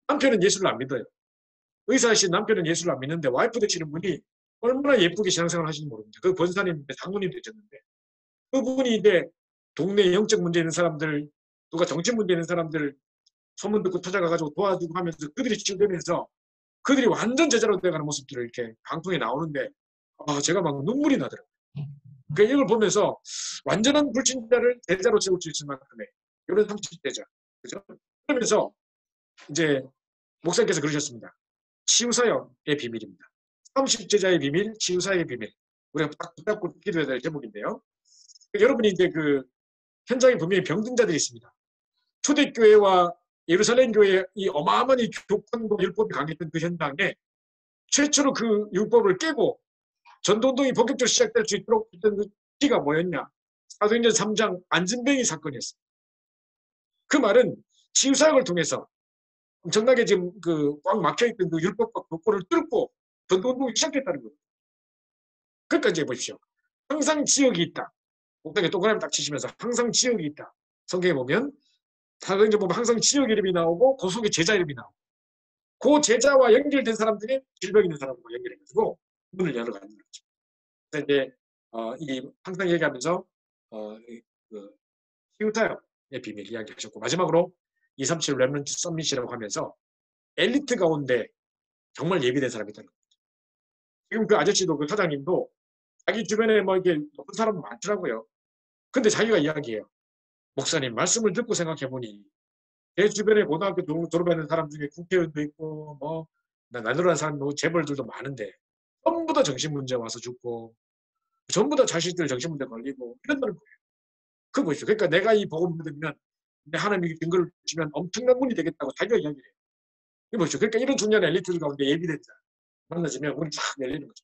남편은 예수를 안 믿어요. 의사이신 남편은 예수를 안 믿는데 와이프 되시는 분이 얼마나 예쁘게 신앙생활을 하시는지 모릅니다. 그 권사님, 장로님 되셨는데 그분이 이제 동네 영적 문제 있는 사람들, 누가 정치 문제 있는 사람들 소문 듣고 찾아가가지고 도와주고 하면서 그들이 치유되면서 그들이 완전 제자로 되어가는 모습들을 이렇게 방송에 나오는데 제가 막 눈물이 나더라고요. 그 이걸 보면서 완전한 불신자를 제자로 세울 수 있을 만큼의 이런 30제자. 그죠? 그러면서 이제 목사님께서 그러셨습니다. 치유사역의 비밀입니다. 30제자의 비밀, 치유사역의 비밀. 우리가 딱 붙잡고 기도해야 될 제목인데요. 여러분이 이제 그 현장에 분명히 병든자들이 있습니다. 초대교회와 예루살렘 교회의 이 어마어마한 이 교권과 율법이 강했던 그 현장에 최초로 그 율법을 깨고 전도운동이 본격적으로 시작될 수 있도록 했던 그 기가 뭐였냐? 사도행전 3장 안진뱅이 사건이었어요. 그 말은 치유사역을 통해서 엄청나게 지금 그 꽉 막혀있던 그 율법과 교권을 뚫고 전도운동이 시작했다는 거예요. 그러니까 이제 보십시오. 항상 지역이 있다. 목장에 동그라미 딱 치시면서 항상 지역이 있다. 성경에 보면 사도행전 보면 항상 지역 이름이 나오고 그 속에 제자 이름이 나오고 그 제자와 연결된 사람들이 질병 있는 사람과 연결해가지고 문을 열어가는 거죠. 그래서 이제 이 항상 얘기하면서 그 히우타요의 비밀 이야기하셨고 마지막으로 237 렘넌트 서밋이라고 하면서 엘리트 가운데 정말 예비된 사람이 있다는 거죠. 지금 그 아저씨도 그 사장님도 자기 주변에 뭐 이게 높은 사람 많더라고요. 근데 자기가 이야기해요. 목사님 말씀을 듣고 생각해보니 제 주변에 고등학교 졸업하는 사람 중에 국회의원도 있고 뭐 나누라는 사람 재벌들도 많은데 전부 다 정신문제 와서 죽고 전부 다 자식들 정신문제 걸리고 이런다는 거예요. 그거 보십시오. 그러니까 내가 이 복음 믿으면 하나님이 증거를 주시면 엄청난 문이 되겠다고 자기가 이야기를 해요. 이거 보십시오. 그러니까 이런 중요한 엘리트들 가운데 예비된 자 만나지면 문이 쫙 열리는 거죠.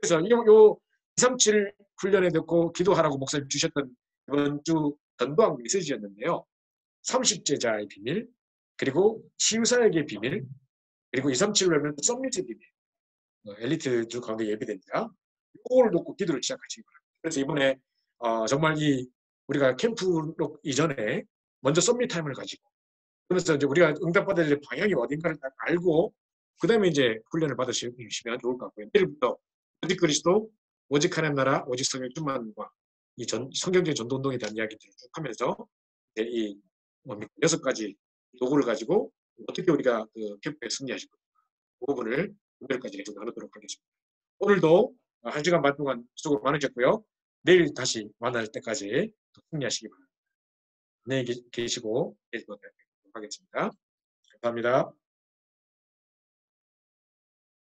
그래서 요 237 훈련에 듣고 기도하라고 목사님 주셨던 이번 주 전도학 메시지였는데요. 30제자의 비밀, 그리고 치유사역의 비밀, 그리고 237을 하면 썸밋의 비밀, 엘리트들 가운데 예비된 자, 이걸 놓고 기도를 시작하시기 바랍니다. 그래서 이번에 정말 우리가 캠프 이전에 먼저 썸밋 타임을 가지고 그래서 이제 우리가 응답받아야 될 방향이 어딘가를 딱 알고 그 다음에 이제 훈련을 받으시면 좋을 것 같고요. 내일부터 오직 그리스도, 오직 하나님 나라, 오직 성령 충만과 이 성경적인 전도운동에 대한 이야기들을 쭉 하면서 이 6가지 도구를 가지고 어떻게 우리가 그 캠프에 승리하실 것인가 그 부분을 오늘까지 계속 나누도록 하겠습니다. 오늘도 1시간 반 동안 수고 많으셨고요. 내일 다시 만날 때까지 승리하시기 바랍니다. 안녕히 계시고 내일 뵙도록 하겠습니다. 감사합니다.